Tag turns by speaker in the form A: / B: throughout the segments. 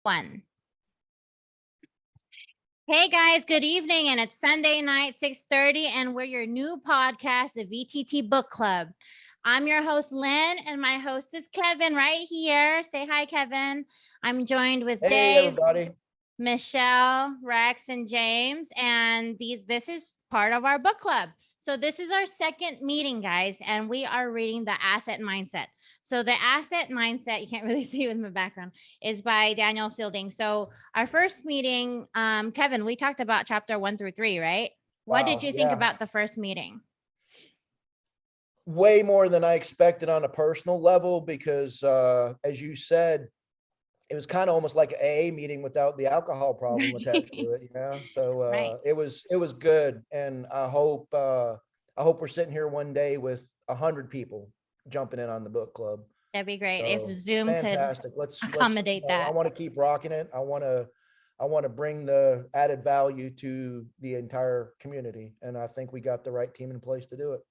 A: One. Hey guys, good evening. And it's Sunday night, 6:30, and we're your new podcast, the VTT Book Club. I'm your host, Lynn, and my host is Kevin right here. Say hi, Kevin. I'm joined with
B: Hey,
A: Dave,
B: everybody.
A: Michelle, Rex, and James, and this is part of our book club. So this is our second meeting, guys, and we are reading The Asset Mindset. So The Asset Mindset, you can't really see with my background, is by Daniel Fielding. So our first meeting, Kevin, we talked about chapter 1 through 3, right? What did
B: Wow,
A: you think
B: yeah.
A: about the first meeting?
B: Way more than I expected on a personal level because, as you said, it was kind of almost like an AA meeting without the alcohol problem attached to it. So
A: Right.
B: it was good, and I hope we're sitting here one day with 100 people jumping in on the book club.
A: That'd be great
B: So
A: if Zoom
B: fantastic.
A: could
B: Let's
A: accommodate
B: I
A: that.
B: want to keep rocking it. I want to bring the added value to the entire community, and I think we got the right team in place to do it.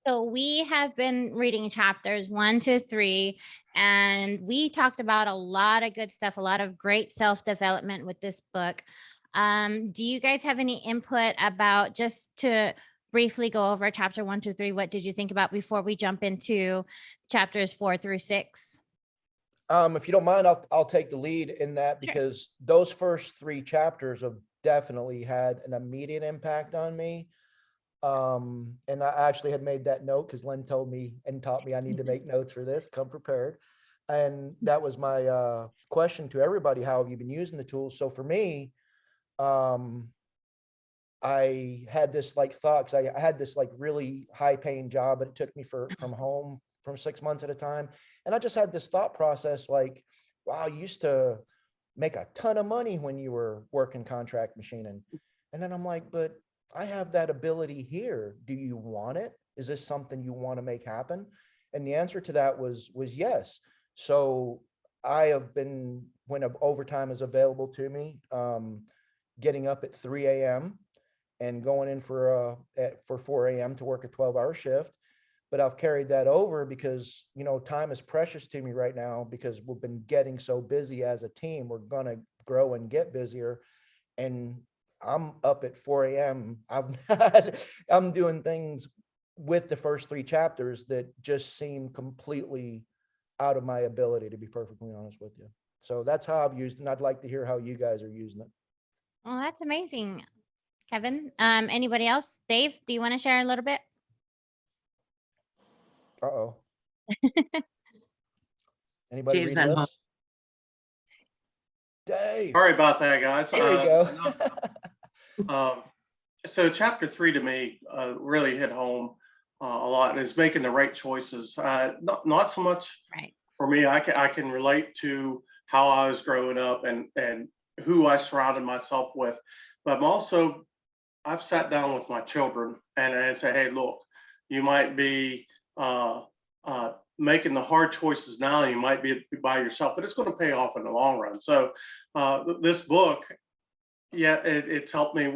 A: So we have been reading chapters 1 to 3, and we talked about a lot of good stuff, a lot of great self-development with this book. Do you guys have any input about, just to briefly go over chapter 1 to 3, what did you think about before we jump into chapters 4 through 6?
B: If you don't mind, I'll take the lead in that
A: Sure.
B: because those first 3 chapters have definitely had an immediate impact on me. And I actually had made that note because Len told me and taught me I need to make notes for this, come prepared. And that was my question to everybody. How have you been using the tools? So for me, I had this like thought, because I had this like really high paying job, but it took me from home from 6 months at a time. And I just had this thought process like, wow, you used to make a ton of money when you were working contract machining. And then I'm like, but I have that ability here. Do you want it? Is this something you want to make happen? And the answer to that was yes. So I have been, when overtime is available to me, getting up at 3 a.m. and going in for 4 a.m. to work a 12-hour shift. But I've carried that over because, time is precious to me right now because we've been getting so busy as a team. We're going to grow and get busier. And I'm up at 4 a.m. I'm doing things with the first 3 chapters that just seem completely out of my ability, to be perfectly honest with you. So that's how I've used it. And I'd like to hear how you guys are using it.
A: Well, that's amazing, Kevin. Anybody else? Dave, do you want to share a little bit?
B: Uh-oh. Anybody
C: Dave's
B: read
C: on
B: lips?
C: home.
B: Dave.
D: Sorry about that, guys.
B: There you go.
D: So chapter 3 to me really hit home a lot, and is making the right choices. Not so much
A: Right.
D: for me. I can relate to how I was growing up and who I surrounded myself with, but I've sat down with my children and say, hey, look, you might be making the hard choices now, and you might be by yourself, but it's going to pay off in the long run. So this book, it's helped me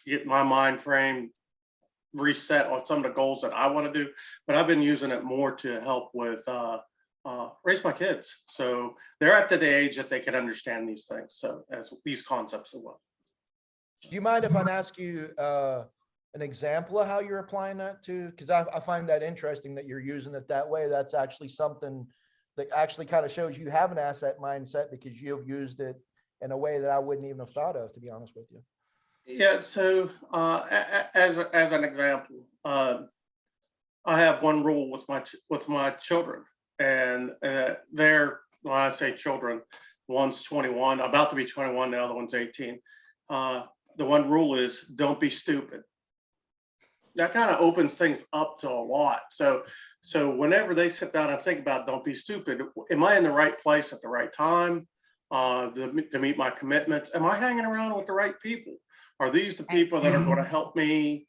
D: get my mind frame reset on some of the goals that I want to do, but I've been using it more to help with raise my kids. So they're at the age that they can understand these things. So as these concepts as well.
B: Do you mind if I ask you an example of how you're applying that to? Because I find that interesting that you're using it that way. That's actually something that actually kind of shows you have an asset mindset because you've used it in a way that I wouldn't even have thought of, to be honest with you.
D: Yeah. So as an example, I have one rule with my children, and they're, when I say children, one's 21, about to be 21, the other one's 18. The one rule is don't be stupid. That kind of opens things up to a lot. So whenever they sit down and think about don't be stupid, am I in the right place at the right time to meet my commitments? Am I hanging around with the right people? Are these the people that are going to help me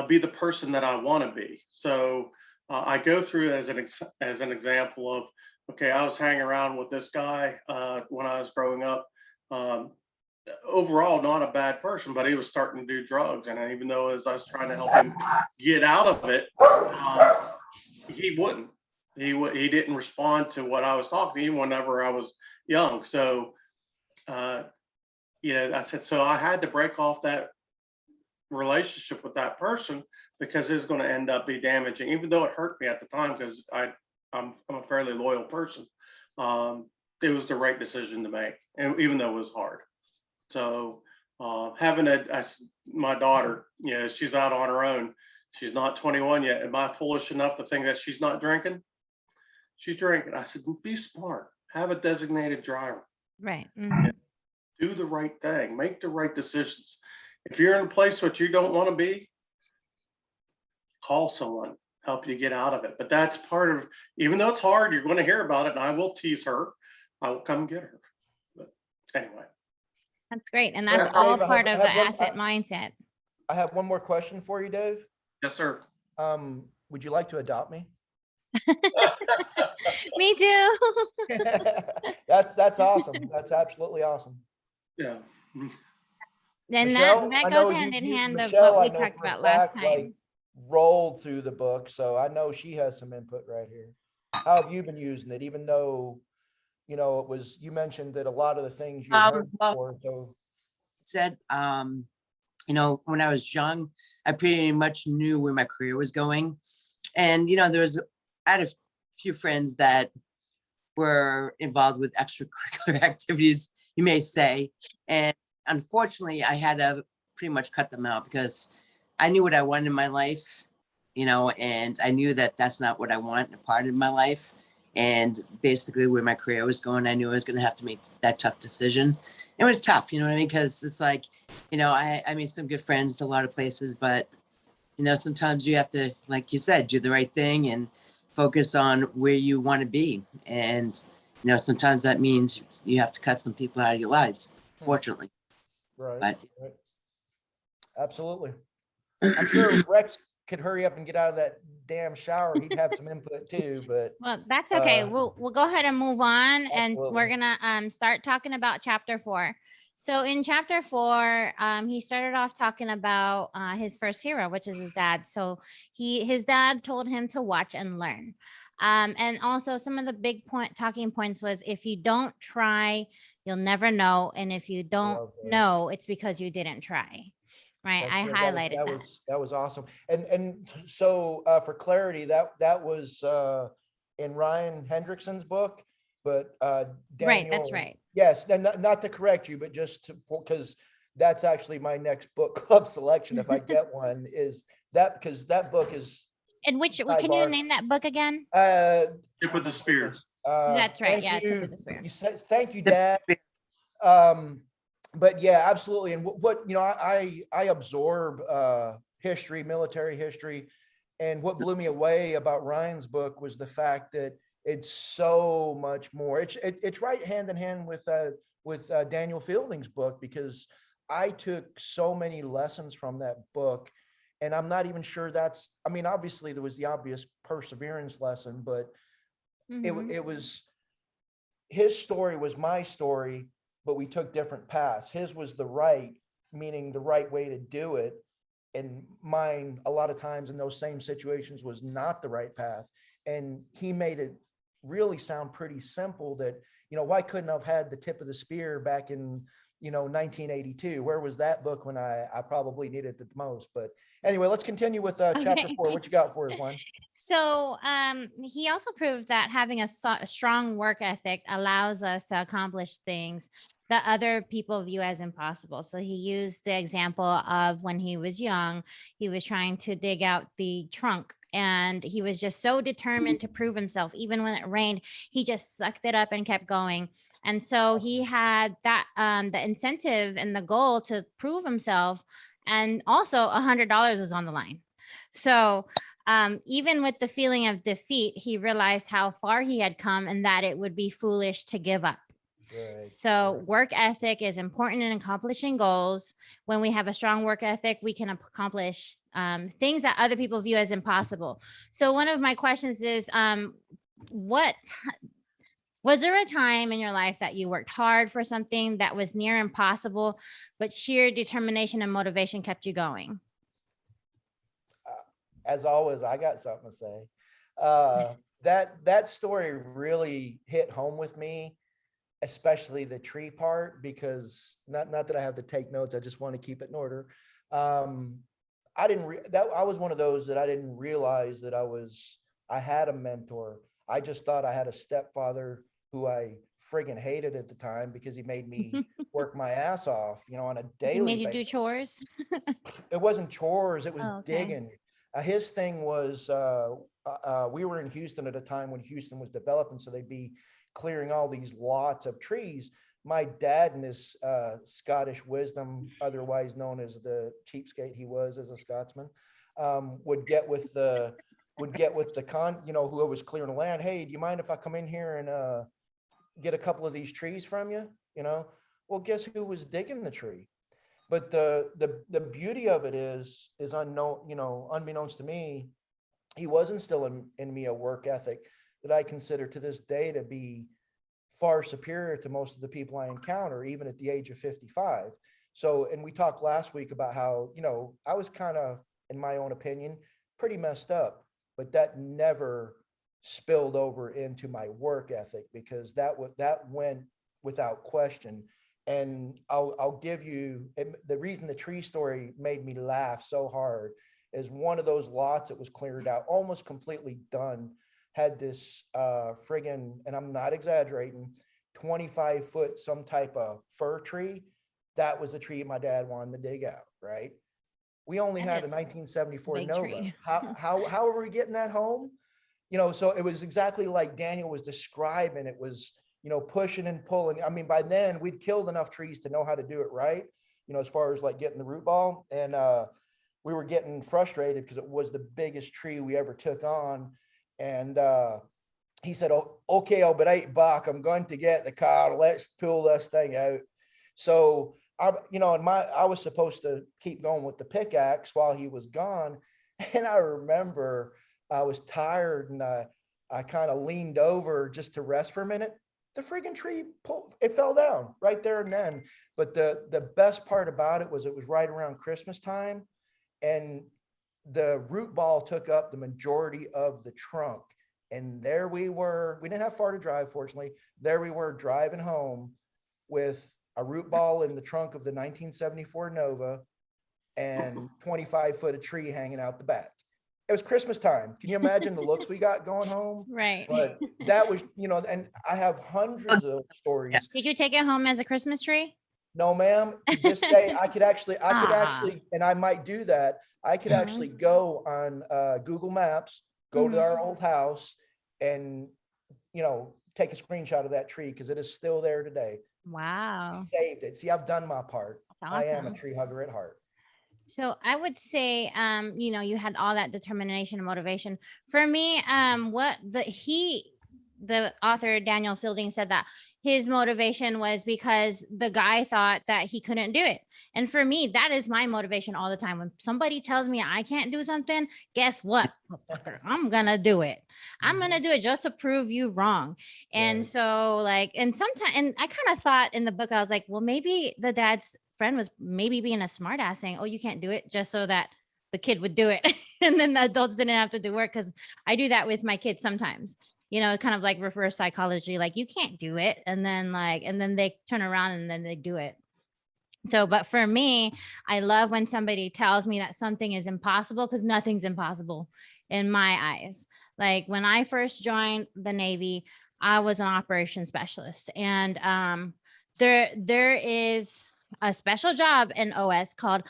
D: be the person that I want to be? So I go through it as an example of, okay, I was hanging around with this guy when I was growing up. Overall, not a bad person, but he was starting to do drugs. And even though as I was trying to help him get out of it, he wouldn't. He didn't respond to what I was talking to him whenever I was young. So, I said, so I had to break off that relationship with that person because it's going to end up be damaging, even though it hurt me at the time because I'm a fairly loyal person. It was the right decision to make, and even though it was hard. So having my daughter, she's out on her own. She's not 21 yet. Am I foolish enough to think that she's not drinking? She's drinking. I said, be smart. Have a designated driver.
A: Right. Mm-hmm.
D: Do the right thing. Make the right decisions. If you're in a place that you don't want to be, call someone, help you get out of it. But that's part of, even though it's hard, you're going to hear about it, and I will tease her. I will come get her. But anyway.
A: That's great. And
B: Yeah,
A: that's all
B: Dave,
A: part of the
B: one-
A: asset mindset.
B: I have one more question for you, Dave.
D: Yes, sir.
B: Would you like to adopt me?
A: Me too.
B: That's awesome. That's absolutely awesome.
D: Yeah.
A: And
B: Michelle,
A: that
B: I
A: goes
B: know
A: hand in hand of
B: Michelle,
A: what
B: I
A: we
B: know
A: talked
B: for a
A: about last
B: fact,
A: time.
B: rolled through the book, so I know she has some input right here. How have you been using it, even though, it was, you mentioned that a lot of the things you heard before, so.
C: Said, when I was young, I pretty much knew where my career was going. And, I had a few friends that were involved with extracurricular activities, you may say. And unfortunately, I had to pretty much cut them out because I knew what I wanted in my life, and I knew that that's not what I want a part of my life. And basically where my career was going, I knew I was going to have to make that tough decision. It was tough, you know what I mean? Because it's like, I made some good friends a lot of places, but, sometimes you have to, like you said, do the right thing and focus on where you want to be. And, sometimes that means you have to cut some people out of your lives, fortunately.
B: Right.
C: But
B: right. Absolutely. I'm sure Rex could hurry up and get out of that damn shower. He'd have some input too, but
A: Well, that's okay. We'll go ahead and move on, and we're
B: Absolutely.
A: gonna start talking about chapter 4. So in chapter 4, he started off talking about his first hero, which is his dad. So his dad told him to watch and learn. And also some of the big talking points was, if you don't try, you'll never know, and if you don't
B: love that.
A: know, it's because you didn't try. Right? I highlighted that.
B: That was awesome. And so for clarity, that was in Ryan Hendrickson's book, but Daniel,
A: Right, that's right.
B: Yes, and not to correct you, but just because that's actually my next book club selection if I get one, is that, because that book is
A: And can you name that book again?
D: Tip with the spear.
A: That's right.
B: Thank
A: Yeah,
B: you.
A: Tip with the Spear.
B: You said, thank you, Dad. But yeah, absolutely. And what I absorb history, military history, and what blew me away about Ryan's book was the fact that it's so much more. It's right hand in hand with Daniel Fielding's book, because I took so many lessons from that book, and I'm not even sure that's. I mean, obviously there was the obvious perseverance lesson, but it was, his story was my story, but we took different paths. His was the right, meaning the right way to do it. And mine, a lot of times in those same situations, was not the right path. And he made it really sound pretty simple that, why couldn't I have had the tip of the spear back in, 1982? Where was that book when I probably needed it the most? But anyway, let's continue with chapter 4. What you got for us, Juan?
A: So he also proved that having a strong work ethic allows us to accomplish things that other people view as impossible. So he used the example of when he was young, he was trying to dig out the trunk, and he was just so determined to prove himself. Even when it rained, he just sucked it up and kept going. And so he had that the incentive and the goal to prove himself. And also $100 was on the line. So even with the feeling of defeat, he realized how far he had come and that it would be foolish to give up.
B: Right,
A: So
B: right.
A: work ethic is important in accomplishing goals. When we have a strong work ethic, we can accomplish things that other people view as impossible. So one of my questions is, was there a time in your life that you worked hard for something that was near impossible, but sheer determination and motivation kept you going?
B: As always, I got something to say. that story really hit home with me, especially the tree part, because not that I have to take notes, I just want to keep it in order. Um, I didn't that I was one of those that I didn't realize that I had a mentor. I just thought I had a stepfather who I friggin' hated at the time because he made me work my ass off, on a
A: He
B: daily
A: made you do
B: basis.
A: chores.
B: It wasn't chores, it was
A: Oh, okay.
B: digging. His thing was, we were in Houston at a time when Houston was developing, so they'd be clearing all these lots of trees. My dad, in his Scottish wisdom, otherwise known as the cheapskate he was as a Scotsman, would get with the whoever was clearing the land. Hey, do you mind if I come in here and get a couple of these trees from you? Well, guess who was digging the tree? But the beauty of it is unknown, unbeknownst to me, he was instilling in me a work ethic that I consider to this day to be far superior to most of the people I encounter, even at the age of 55. So, and we talked last week about how, I was kind of, in my own opinion, pretty messed up, but that never spilled over into my work ethic, because that went without question. And I'll give you the reason the tree story made me laugh so hard is one of those lots that was cleared out, almost completely done, had this friggin', and I'm not exaggerating, 25-foot some type of fir tree. That was the tree my dad wanted to dig out, right? We only
A: That
B: had a
A: is
B: 1974
A: big
B: Nova.
A: tree.
B: How are we getting that home? So it was exactly like Daniel was describing. It was, pushing and pulling. I mean, by then we'd killed enough trees to know how to do it right, as far as like getting the root ball. And we were getting frustrated because it was the biggest tree we ever took on. And he said, "Oh, okay, I'll bet $8. I'm going to get the car. Let's pull this thing out." So I was supposed to keep going with the pickaxe while he was gone. And I remember I was tired and I kind of leaned over just to rest for a minute. The friggin' tree it fell down right there and then. But the best part about it was right around Christmas time, and the root ball took up the majority of the trunk. And there we were. We didn't have far to drive, fortunately. There we were driving home with a root ball in the trunk of the 1974 Nova and 25-foot of tree hanging out the back. It was Christmas time. Can you imagine the looks we got going home?
A: Right.
B: But that was, and I have hundreds of stories.
A: Did you take it home as a Christmas tree?
B: No, ma'am. To this day, I could actually,
A: Ah.
B: and I might do that. I could actually go on Google Maps, go to our old house, and take a screenshot of that tree, because it is still there today.
A: Wow.
B: Saved it. See, I've done my part.
A: That's
B: I am a
A: awesome.
B: tree hugger at heart.
A: So I would say, you had all that determination and motivation. For me, the author Daniel Fielding said that his motivation was because the guy thought that he couldn't do it. And for me, that is my motivation all the time. When somebody tells me I can't do something, guess what, motherfucker? I'm gonna do it. I'm gonna do it just to prove you wrong. And
B: Right.
A: so and sometimes, and I kind of thought in the book, I was like, well, maybe the dad's friend was maybe being a smart ass saying, oh, you can't do it, just so that the kid would do it. And then the adults didn't have to do work. Cause I do that with my kids sometimes, kind of like reverse psychology, like you can't do it. And then they turn around and then they do it. So, but for me, I love when somebody tells me that something is impossible, because nothing's impossible in my eyes. Like when I first joined the Navy, I was an operations specialist, and there is a special job in OS called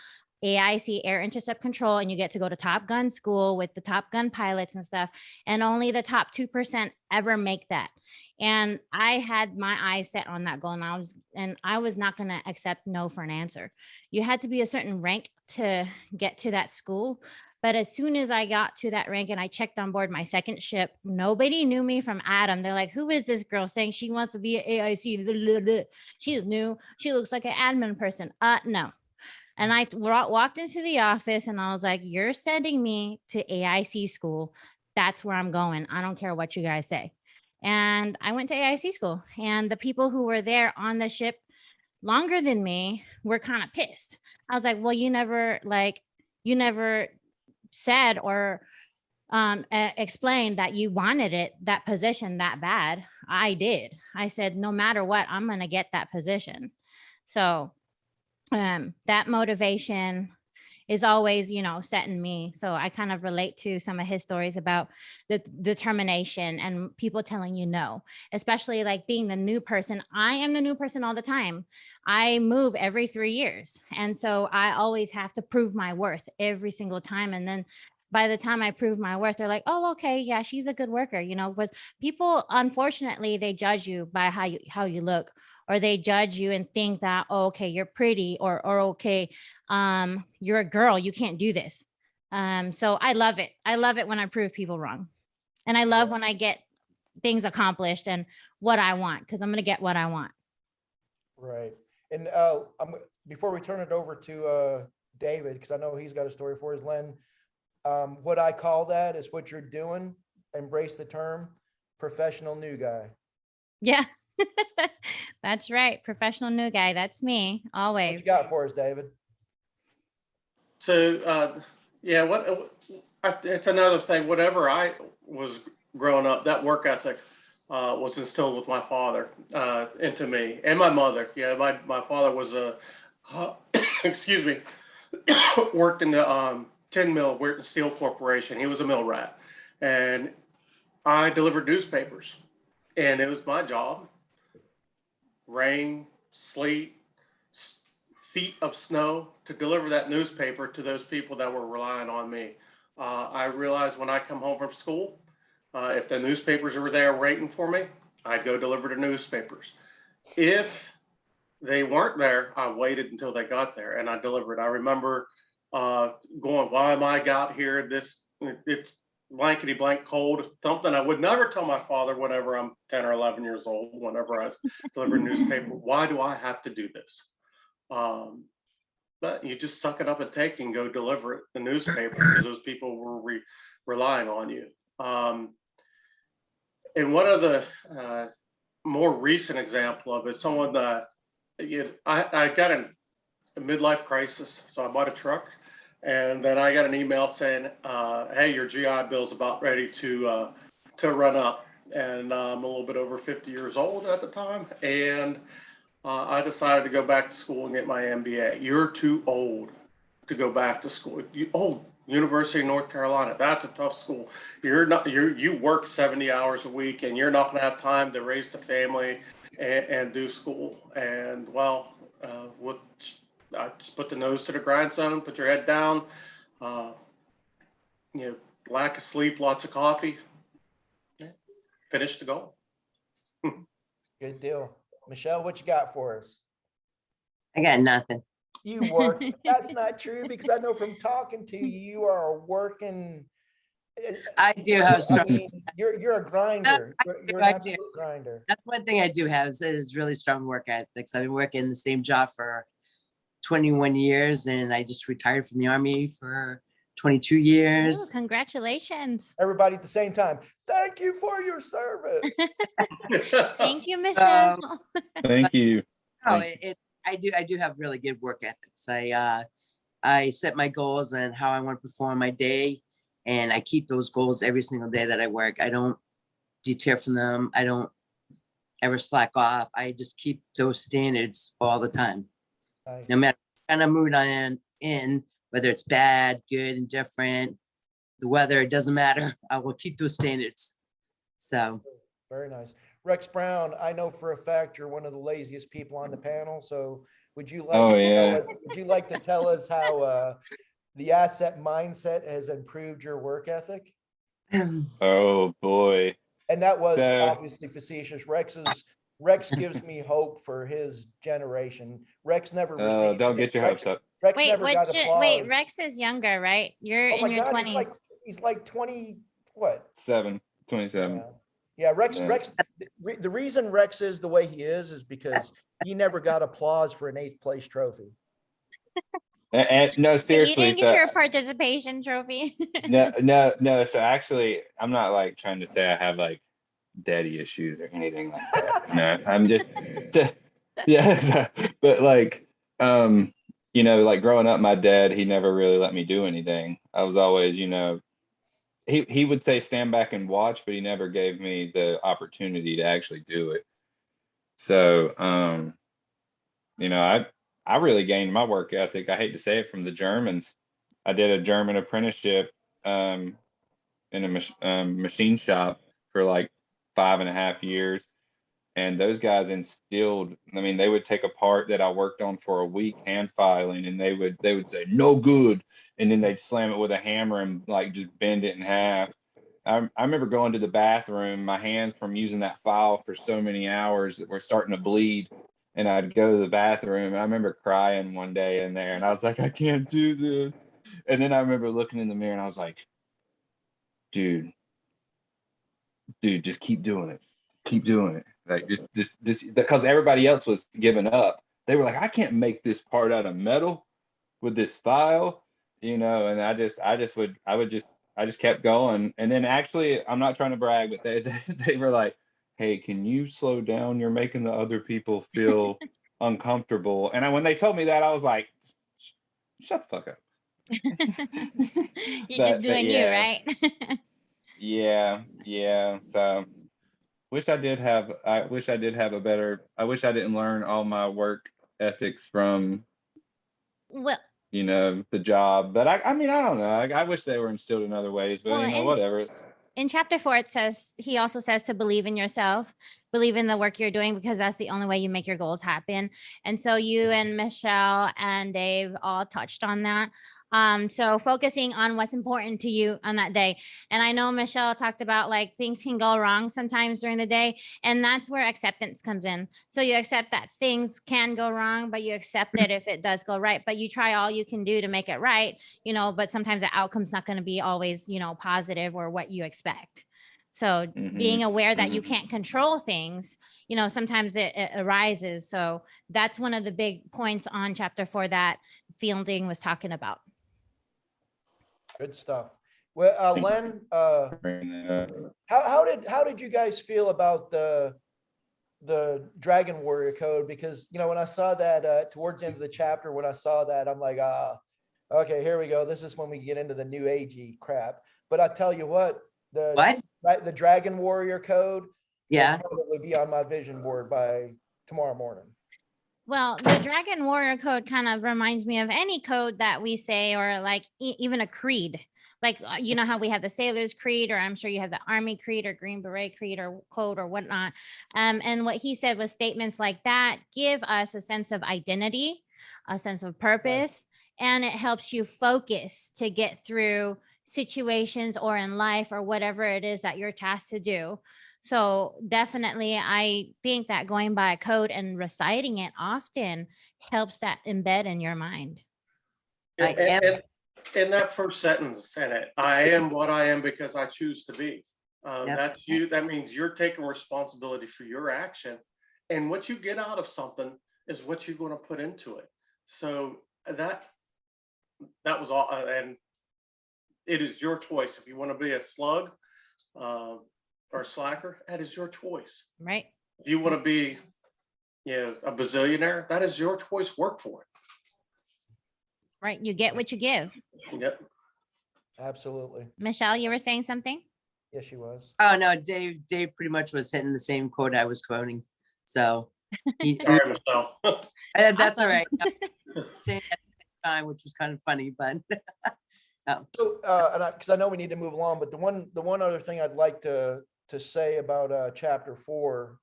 A: AIC, Air Intercept Control, and you get to go to Top Gun school with the Top Gun pilots and stuff. And only the top 2% ever make that. And I had my eyes set on that goal, and I was not going to accept no for an answer. You had to be a certain rank to get to that school. But as soon as I got to that rank and I checked on board my second ship, nobody knew me from Adam. They're like, who is this girl saying she wants to be an AIC? She is new. She looks like an admin person. No. And I walked into the office and I was like, you're sending me to AIC school. That's where I'm going. I don't care what you guys say. And I went to AIC school, and the people who were there on the ship longer than me were kind of pissed. I was like, well, you never said or explained that you wanted that position that bad. I did. I said, no matter what, I'm going to get that position. So that motivation is always, setting me. So I kind of relate to some of his stories about the determination and people telling you no, especially like being the new person. I am the new person all the time. I move every 3 years. And so I always have to prove my worth every single time. And then by the time I prove my worth, they're like, oh, okay, yeah, she's a good worker, but people, unfortunately, they judge you by how you look, or they judge you and think that, oh, okay, you're pretty, or okay, you're a girl, you can't do this. So I love it. I love it when I prove people wrong. And I love when I get things accomplished and what I want, because I'm going to get what I want.
B: Right. And before we turn it over to David, because I know he's got a story for us, Len, what I call that is what you're doing. Embrace the term professional new guy.
A: Yeah. That's right. Professional new guy. That's me
B: What
A: always.
B: you got for us, David?
D: So, yeah, it's another thing. Whatever I was growing up, that work ethic was instilled with my father into me, and my mother. Yeah, my father was excuse me, worked in the tin mill, worked in Steel Corporation. He was a mill rat, and I delivered newspapers, and it was my job. Rain, sleet, feet of snow, to deliver that newspaper to those people that were relying on me. I realized when I come home from school, if the newspapers were there waiting for me, I'd go deliver the newspapers. If they weren't there, I waited until they got there and I delivered. I remember going, why am I got here? It's blankety blank cold, something I would never tell my father whenever I'm 10 or 11 years old, whenever I was delivering newspaper. Why do I have to do this? But you just suck it up and take and go deliver it, the newspaper, because those people were relying on you. And one of the more recent example of it, someone that I got a midlife crisis, so I bought a truck, and then I got an email saying, "Hey, your GI Bill's about ready to run up," and I'm a little bit over 50 years old at the time, and I decided to go back to school and get my MBA. You're too old to go back to school. University of North Carolina, that's a tough school. You work 70 hours a week, and you're not going to have time to raise the family and do school. And well, I just put the nose to the grindstone, put your head down. Lack of sleep, lots of coffee. Finish the goal.
B: Good deal. Michelle, what you got for us?
C: I got nothing.
B: You work. That's not true, because I know from talking to you, you are working.
C: I do have strong.
B: You're a grinder. You're an absolute grinder.
C: That's one thing I do have is really strong work ethics. I've been working the same job for 21 years, and I just retired from the Army for 22 years.
A: Ooh, congratulations.
B: Everybody at the same time. Thank you for your service.
A: Thank you, Michelle.
E: Thank you.
C: No, I do have really good work ethics. I set my goals and how I want to perform my day, and I keep those goals every single day that I work. I don't deter from them. I don't ever slack off. I just keep those standards all the time.
B: Nice.
C: No matter what kind of mood I am in, whether it's bad, good, indifferent, the weather, it doesn't matter. I will keep those standards. So
B: Very nice. Rex Brown, I know for a fact you're one of the laziest people on the panel. So would you like to tell us how the asset mindset has improved your work ethic?
E: Oh boy.
B: And that was obviously facetious. Rex gives me hope for his generation. Rex never received.
E: Don't get your hopes up.
B: Rex
A: Wait,
B: never got applause.
A: Rex is younger, right? You're
B: Oh my
A: in your
B: God,
A: 20s.
B: he's like 20, what?
E: 27.
B: Yeah, Rex.
E: Yeah.
B: Rex. The reason Rex is the way he is because he never got applause for an 8th place trophy.
E: And no,
A: You
E: seriously.
A: didn't get your participation trophy.
E: No. So actually, I'm not like trying to say I have like daddy issues or anything like that. No, I'm just, yeah. But like, like growing up, my dad, he never really let me do anything. I was always, he would say stand back and watch, but he never gave me the opportunity to actually do it. So you know, I really gained my work ethic. I hate to say it, from the Germans. I did a German apprenticeship in a machine shop for like 5.5 years. And those guys instilled, I mean, they would take a part that I worked on for a week hand filing, and they would say no good, and then they'd slam it with a hammer and like just bend it in half. I remember going to the bathroom, my hands from using that file for so many hours that were starting to bleed, and I'd go to the bathroom, and I remember crying one day in there, and I was like, I can't do this. And then I remember looking in the mirror, and I was like, dude, just keep doing it. Keep doing it. Like this, because everybody else was giving up. They were like, I can't make this part out of metal with this file, you know. And I just kept going. And then actually, I'm not trying to brag, but they were like, hey, can you slow down? You're making the other people feel uncomfortable. And when they told me that, I was like, shut the fuck up.
A: You're just
E: But
A: doing you,
E: yeah.
A: right?
E: Yeah. So I wish I did have a better, I wish I didn't learn all my work ethics from,
A: Well,
E: the job. But I mean, I don't know. I wish they were instilled in other ways, but
A: and
E: whatever.
A: in chapter 4, he also says to believe in yourself, believe in the work you're doing, because that's the only way you make your goals happen. And so you and Michelle and Dave all touched on that. So focusing on what's important to you on that day. And I know Michelle talked about like things can go wrong sometimes during the day, and that's where acceptance comes in. So you accept that things can go wrong, but you accept it if it does go right, but you try all you can do to make it right, but sometimes the outcome's not going to be always, positive or what you expect. So being aware that you can't control things, sometimes it arises. So that's one of the big points on chapter 4 that Fielding was talking about.
B: Good stuff. Well, Len, how did you guys feel about the Dragon Warrior Code? Because when I saw that towards the end of the chapter, when I saw that, I'm like, okay, here we go. This is when we get into the new agey crap. But I tell you what, the Dragon Warrior Code,
C: Yeah.
B: will probably be on my vision board by tomorrow morning.
A: Well, the Dragon Warrior Code kind of reminds me of any code that we say, or like even a creed. Like, how we have the Sailor's Creed, or I'm sure you have the Army Creed or Green Beret Creed or code or whatnot. And what he said was statements like that give us a sense of identity, a sense of purpose, and it helps you focus to get through situations or in life or whatever it is that you're tasked to do. So definitely, I think that going by a code and reciting it often helps that embed in your mind.
D: And that first sentence in it, I am what I am because I choose to be. That's you. That means you're taking responsibility for your action, and what you get out of something is what you're going to put into it. So that was all, and it is your choice. If you want to be a slug or a slacker, that is your choice.
A: Right.
D: If you want to be, a bazillionaire, that is your choice. Work for it.
A: Right. You get what you give.
D: Yep.
B: Absolutely.
A: Michelle, you were saying something?
B: Yes, she was.
C: Oh no, Dave pretty much was hitting the same quote I was quoting. So
D: Sorry, Michelle.
C: that's all right. Time, which was kind of funny, but
B: So, because I know we need to move along, but the one other thing I'd like to say about chapter 4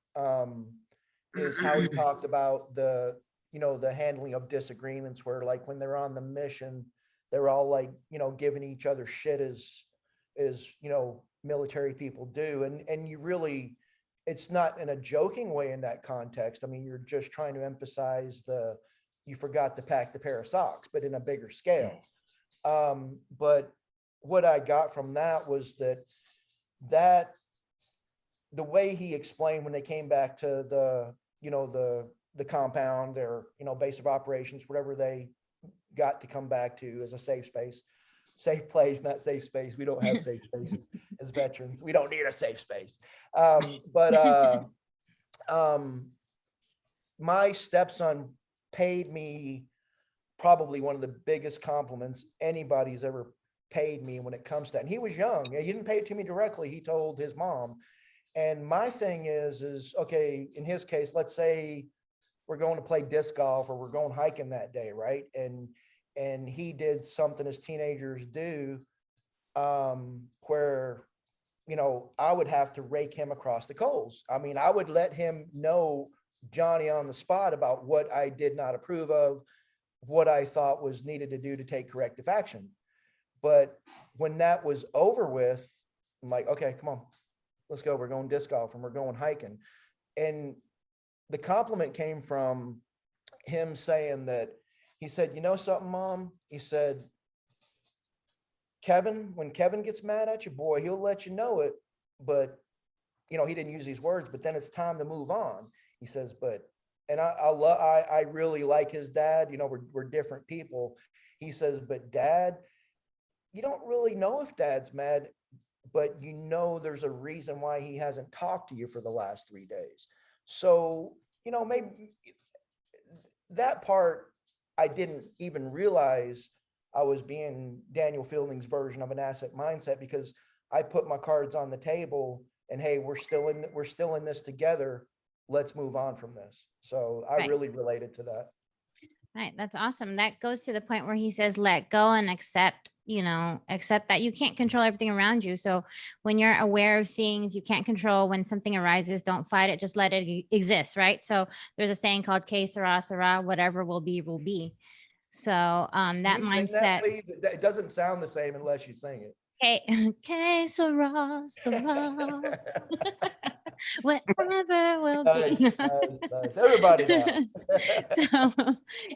B: is how he talked about the handling of disagreements, where like when they're on the mission, they're all like giving each other shit as military people do, and you really, it's not in a joking way in that context. I mean, you're just trying to emphasize you forgot to pack the pair of socks, but in a bigger scale. But what I got from that was that the way he explained when they came back to the compound, or base of operations, whatever they got to come back to as a safe place, not safe space. We don't have safe spaces as veterans. We don't need a safe space. But my stepson paid me probably one of the biggest compliments anybody's ever paid me when it comes to that. And he was young. He didn't pay it to me directly. He told his mom. And my thing is okay, in his case, let's say we're going to play disc golf or we're going hiking that day, right? And he did something as teenagers do, where, you know, I would have to rake him across the coals. I mean, I would let him know, Johnny, on the spot about what I did not approve of, what I thought was needed to do to take corrective action. But when that was over with, I'm like, okay, come on, let's go. We're going disc golf and we're going hiking. And the compliment came from him saying that, he said, you know something, Mom? He said, Kevin, when Kevin gets mad at you, boy, he'll let you know it. But, you know, he didn't use these words, but then it's time to move on. He says, but, and I really like his dad, you know, we're different people. He says, but Dad, you don't really know if Dad's mad, but you know there's a reason why he hasn't talked to you for the last 3 days. So, you know, maybe that part, I didn't even realize I was being Daniel Fielding's version of an asset mindset, because I put my cards on the table and, hey, we're still in this together. Let's move on from this. So I
A: Right.
B: really related to that.
A: Right. That's awesome. That goes to the point where he says, let go and accept, you know, accept that you can't control everything around you. So when you're aware of things you can't control, when something arises, don't fight it, just let it exist. Right. So there's a saying called que sera, sera, whatever will be, will be. So that
B: Can you sing that,
A: mindset.
B: please? It doesn't sound the same unless you sing it.
A: Que sera, sera, whatever will
B: Nice,
A: be.
B: nice. Everybody now.
A: So,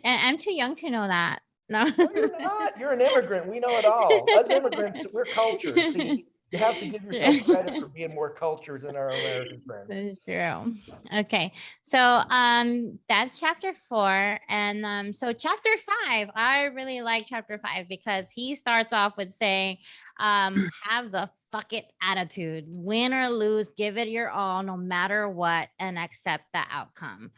A: and I'm too young to know that. No.
B: No, you're not. You're an immigrant. We know it all. Us immigrants, we're cultured. See, you have to give yourself credit for being more cultured than our American friends.
A: That's true. Okay. So that's chapter 4. And so chapter 5, I really like chapter 5 because he starts off with saying, have the fuck it attitude. Win or lose, give it your all no matter what, and accept the outcome.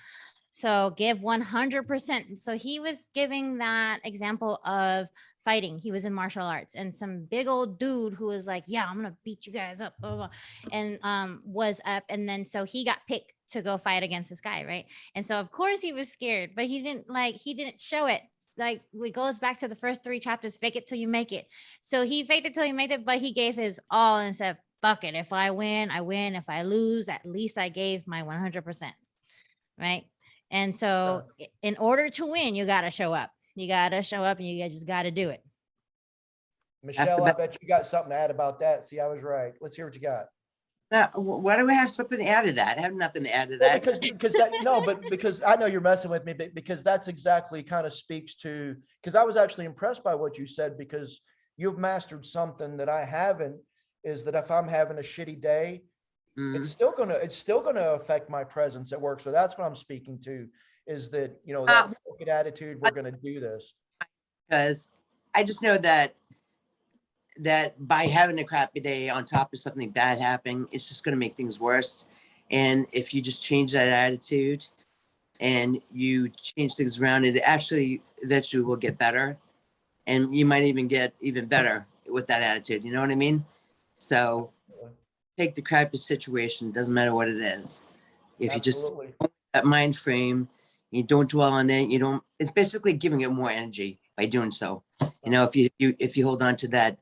A: So give 100%. So he was giving that example of fighting. He was in martial arts, and some big old dude who was like, yeah, I'm going to beat you guys up, blah, blah, blah, and was up. And then so he got picked to go fight against this guy, right? And so of course he was scared, but he didn't show it. Like it goes back to the first 3 chapters, fake it till you make it. So he faked it till he made it, but he gave his all and said, fuck it. If I win, I win. If I lose, at least I gave my 100%. Right. And so in order to win, you got to show up. You got to show up and you just got to do it.
B: Michelle, I bet you got something to add about that. See, I was right. Let's hear what you got.
C: Now, why do I have something to add to that? I have nothing to add to
B: Well,
C: that.
B: because I know you're messing with me, but because that's exactly kind of speaks to, because I was actually impressed by what you said, because you've mastered something that I haven't, is that if I'm having a shitty day,
C: Mhm.
B: it's still gonna affect my presence at work. So that's what I'm speaking to, is that, you know, that fucking attitude, we're gonna do this.
C: Because I just know that by having a crappy day on top of something bad happening, it's just going to make things worse. And if you just change that attitude and you change things around, it actually eventually will get better. And you might even get even better with that attitude. You know what I mean? So take the crappy situation, doesn't matter what it is. If you just that mind frame, you don't dwell on it, it's basically giving it more energy by doing so. You know, if you hold on to that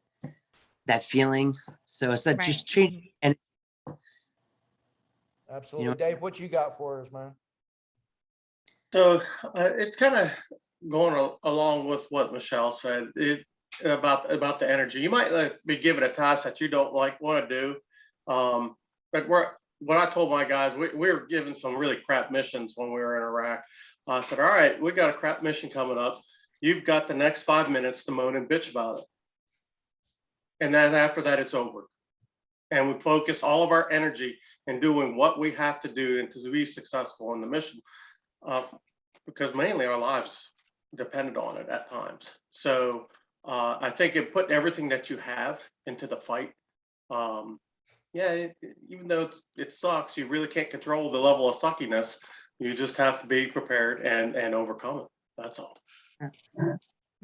C: feeling. So it's not just changing. And
B: Absolutely. Dave, what you got for us, man?
D: So it's kind of going along with what Michelle said about the energy. You might be given a task that you don't want to do. But what I told my guys, we were given some really crap missions when we were in Iraq. I said, all right, we got a crap mission coming up. You've got the next 5 minutes to moan and bitch about it. And then after that, it's over. And we focus all of our energy in doing what we have to do and to be successful in the mission, because mainly our lives depended on it at times. So I think it put everything that you have into the fight. Even though it sucks, you really can't control the level of suckiness. You just have to be prepared and overcome it. That's all.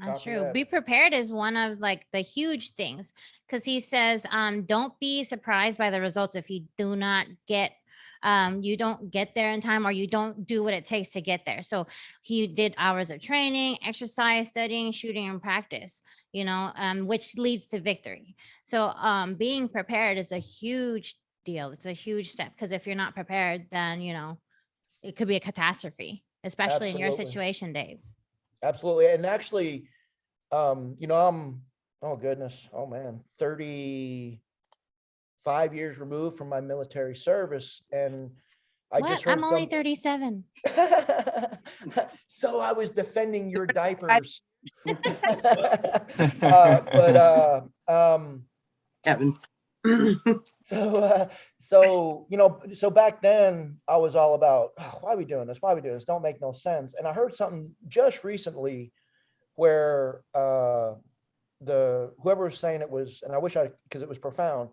A: That's
B: Copy
A: true.
B: that.
A: Be prepared is one of like the huge things, because he says, don't be surprised by the results if you do not get you don't get there in time, or you don't do what it takes to get there. So he did hours of training, exercise, studying, shooting, and practice, which leads to victory. So being prepared is a huge deal. It's a huge step, because if you're not prepared, then it could be a catastrophe, especially in your
B: Absolutely.
A: situation, Dave.
B: Absolutely. And actually, I'm, oh goodness, oh man, 35 years removed from my military service. And I just
A: What?
B: heard
A: I'm only
B: some,
A: 37.
B: so I was defending your diapers.
C: Kevin.
B: So back then I was all about, "Oh, why are we doing this? Why are we doing this? Don't make no sense." And I heard something just recently where whoever was saying it was, and I wish because it was profound.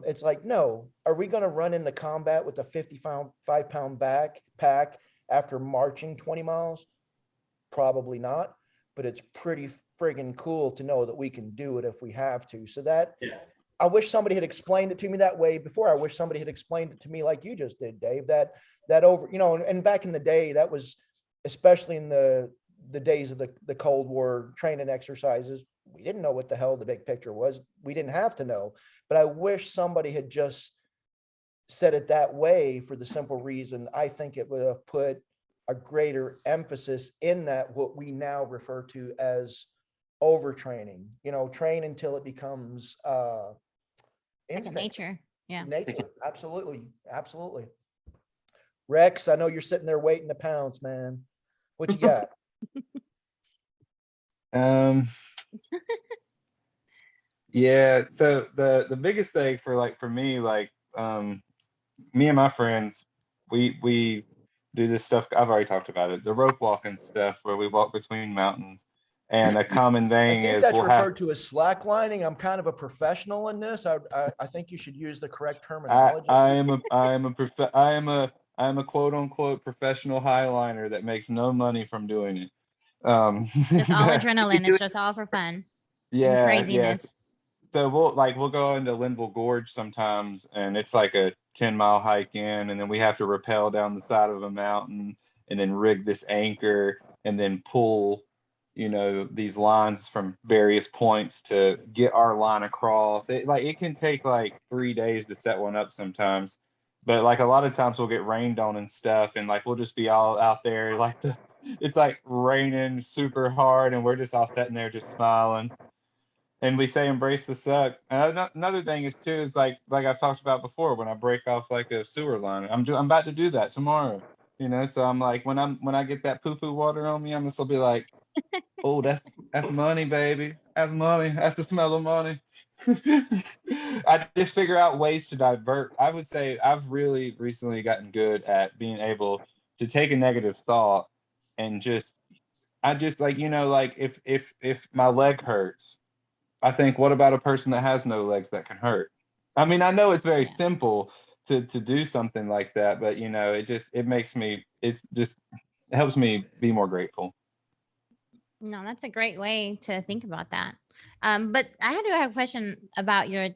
B: It's like, no, are we going to run into combat with a 55-pound backpack after marching 20 miles? Probably not, but it's pretty friggin' cool to know that we can do it if we have to. So that,
D: Yeah.
B: I wish somebody had explained it to me that way before. I wish somebody had explained it to me like you just did, Dave, that over, and back in the day, that was, especially in the days of the Cold War training exercises, we didn't know what the hell the big picture was. We didn't have to know, but I wish somebody had just said it that way, for the simple reason, I think it would have put a greater emphasis in that, what we now refer to as overtraining. Train until it becomes
A: Second
B: instinct.
A: nature. Yeah.
B: Nature. Absolutely. Rex, I know you're sitting there waiting to pounce, man. What you got?
E: Yeah, so the biggest thing for me, me and my friends, we do this stuff. I've already talked about it, the rope walking stuff, where we walk between mountains. And a common
B: I
E: thing
B: think
E: is
B: that's
E: we'll have
B: referred to as slacklining. I'm kind of a professional in this. I think you should use the correct
E: I
B: terminology.
E: I am a quote unquote professional highliner that makes no money from doing it.
A: Just all
E: but-
A: adrenaline. It's just all for fun and
E: yeah, yes.
A: craziness.
E: So we'll go into Linville Gorge sometimes, and it's like a 10-mile hike in, and then we have to rappel down the side of a mountain and then rig this anchor and then pull, these lines from various points to get our line across. It can take like 3 days to set one up sometimes. But like a lot of times we'll get rained on and stuff, and like we'll just be all out there it's like raining super hard, and we're just all sitting there just smiling. And we say embrace the suck. Another thing is too is like I've talked about before, when I break off like a sewer line, I'm about to do that tomorrow. So I'm like, when I get that poo poo water on me, I'm just gonna be like, oh, that's money, baby. That's money. That's the smell of money. I just figure out ways to divert. I would say I've really recently gotten good at being able to take a negative thought and I just like, like if my leg hurts, I think, what about a person that has no legs that can hurt? I mean, I know it's very
A: Yeah.
E: simple to do something like that, but it helps me be more grateful.
A: No, that's a great way to think about that. But I do have a question about your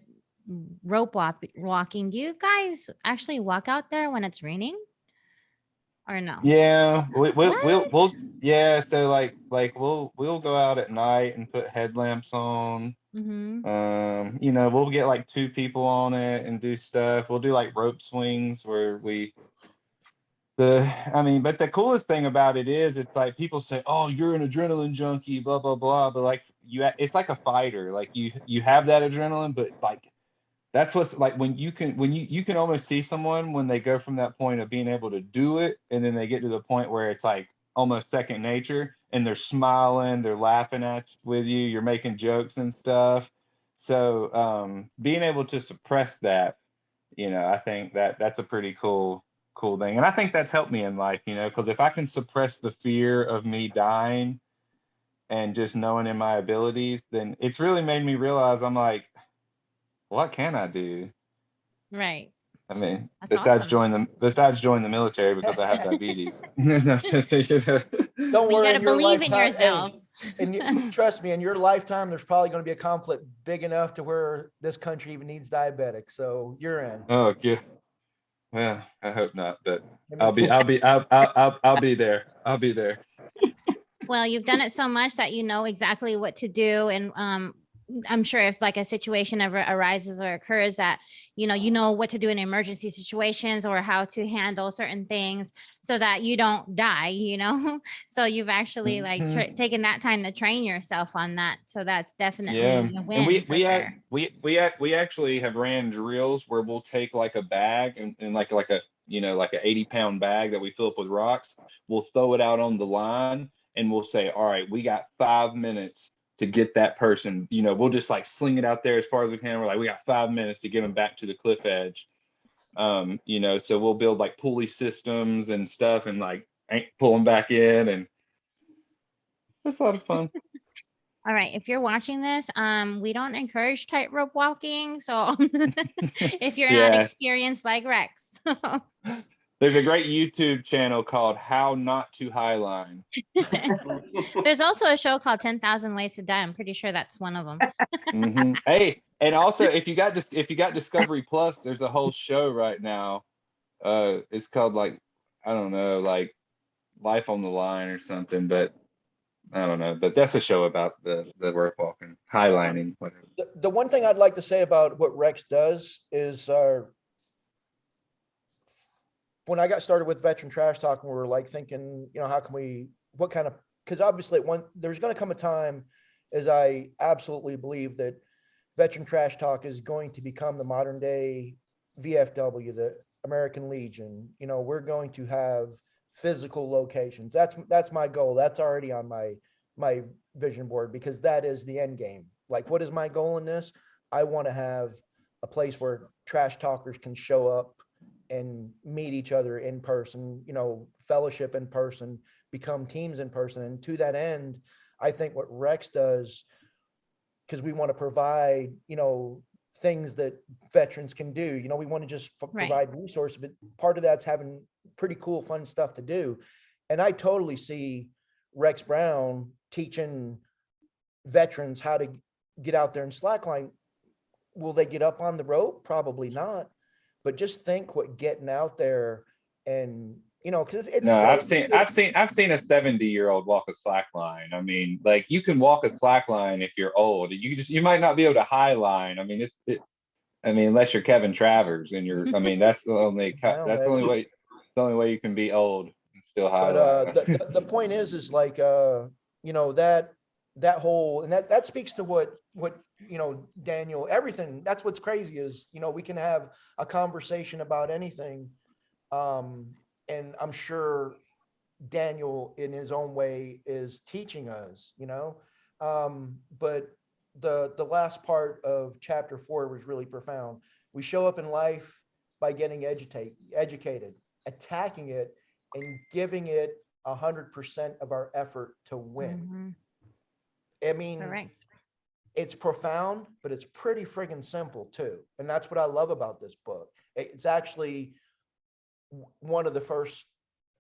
A: walking. Do you guys actually walk out there when it's raining, or no?
E: Yeah, we'll
A: What?
E: yeah. So we'll go out at night and put headlamps on.
A: Mm-hmm.
E: We'll get like 2 people on it and do stuff. We'll do like rope swings where but the coolest thing about it is, it's like people say, "Oh, you're an adrenaline junkie," blah blah blah. But like it's like a fighter. Like you have that adrenaline, but like that's what's like when you can almost see someone when they go from that point of being able to do it, and then they get to the point where it's like almost second nature, and they're smiling, they're laughing with you, you're making jokes and stuff. So being able to suppress that, I think that's a pretty cool thing. And I think that's helped me in life, because if I can suppress the fear of me dying and just knowing in my abilities, then it's really made me realize, I'm like, what can I do?
A: Right.
E: I mean,
A: That's
E: besides
A: awesome.
E: join the military because I have diabetes.
B: Don't
A: But you
B: worry,
A: got to
B: in your
A: believe in
B: lifetime. Hey,
A: yourself.
B: And trust me, in your lifetime, there's probably going to be a conflict big enough to where this country even needs diabetics. So you're in.
E: Oh, yeah. Well, I hope not, but
B: I mean,
E: I'll be there. I'll be there.
A: Well, you've done it so much that you know exactly what to do. And I'm sure if like a situation ever arises or occurs that, you know what to do in emergency situations or how to handle certain things so that you don't die. So you've actually like
E: Mhm.
A: taken that time to train yourself on that. So that's
E: Yeah,
A: definitely a
E: and
A: win for sure.
E: we actually have ran drills where we'll take like a bag and like a like a 80-pound bag that we fill up with rocks. We'll throw it out on the line and we'll say, all right, we got 5 minutes to get that person. We'll just like sling it out there as far as we can. We're like, we got 5 minutes to get them back to the cliff edge. So we'll build like pulley systems and stuff and like pull them back in, and it's a lot of fun.
A: All right. If you're watching this, we don't encourage tightrope walking. So if you're not
E: Yeah.
A: experienced like Rex.
E: There's a great YouTube channel called How Not to Highline.
A: There's also a show called 10,000 Ways to Die. I'm pretty sure that's one of them.
E: Hey, and also if you got Discovery Plus, there's a whole show right now. It's called like, I don't know, like Life on the Line or something, but I don't know. But that's a show about the work walking, highlining, whatever.
B: the one thing I'd like to say about what Rex does is when I got started with Veteran Trash Talk, we were like thinking, how can we, what kind of, because obviously there's going to come a time, as I absolutely believe, that Veteran Trash Talk is going to become the modern day VFW, the American Legion. We're going to have physical locations. That's my goal. That's already on my vision board, because that is the end game. Like, what is my goal in this? I want to have a place where trash talkers can show up and meet each other in person, fellowship in person, become teams in person. And to that end, I think what Rex does, because we want to provide, things that veterans can do. We want to just
A: Right.
B: provide resources, but part of that's having pretty cool, fun stuff to do. And I totally see Rex Brown teaching veterans how to get out there and slackline. Will they get up on the rope? Probably not. But just think what getting out there and, because it's
E: No,
B: so
E: I've seen a 70-year-old walk a slack line. I mean, like, you can walk a slack line if you're old. You might not be able to high line. I mean, unless you're Kevin Travers and that's the only way you can be old and still high
B: But
E: line.
B: the point is like that whole, and that speaks to what Daniel, everything. That's what's crazy is we can have a conversation about anything, and I'm sure Daniel in his own way is teaching us, but the last part of chapter 4 was really profound. We show up in life by getting educated, attacking it, and giving it 100% of our effort to win.
A: Mhm.
B: I mean,
A: Correct.
B: it's profound, but it's pretty friggin' simple too. And that's what I love about this book. It's actually one of the first,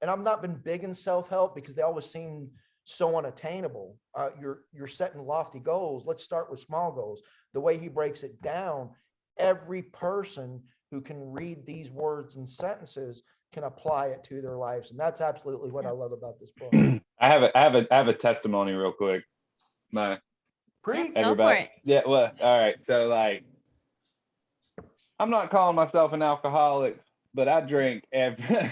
B: and I've not been big in self-help because they always seem so unattainable. You're setting lofty goals. Let's start with small goals. The way he breaks it down, every person who can read these words and sentences can apply it to their lives. And that's absolutely what I love about this book.
E: I have a testimony real quick. My
B: Preach.
A: Go for
E: everybody.
A: it.
E: Yeah, well, all right. So, like, I'm not calling myself an alcoholic, but I drink every.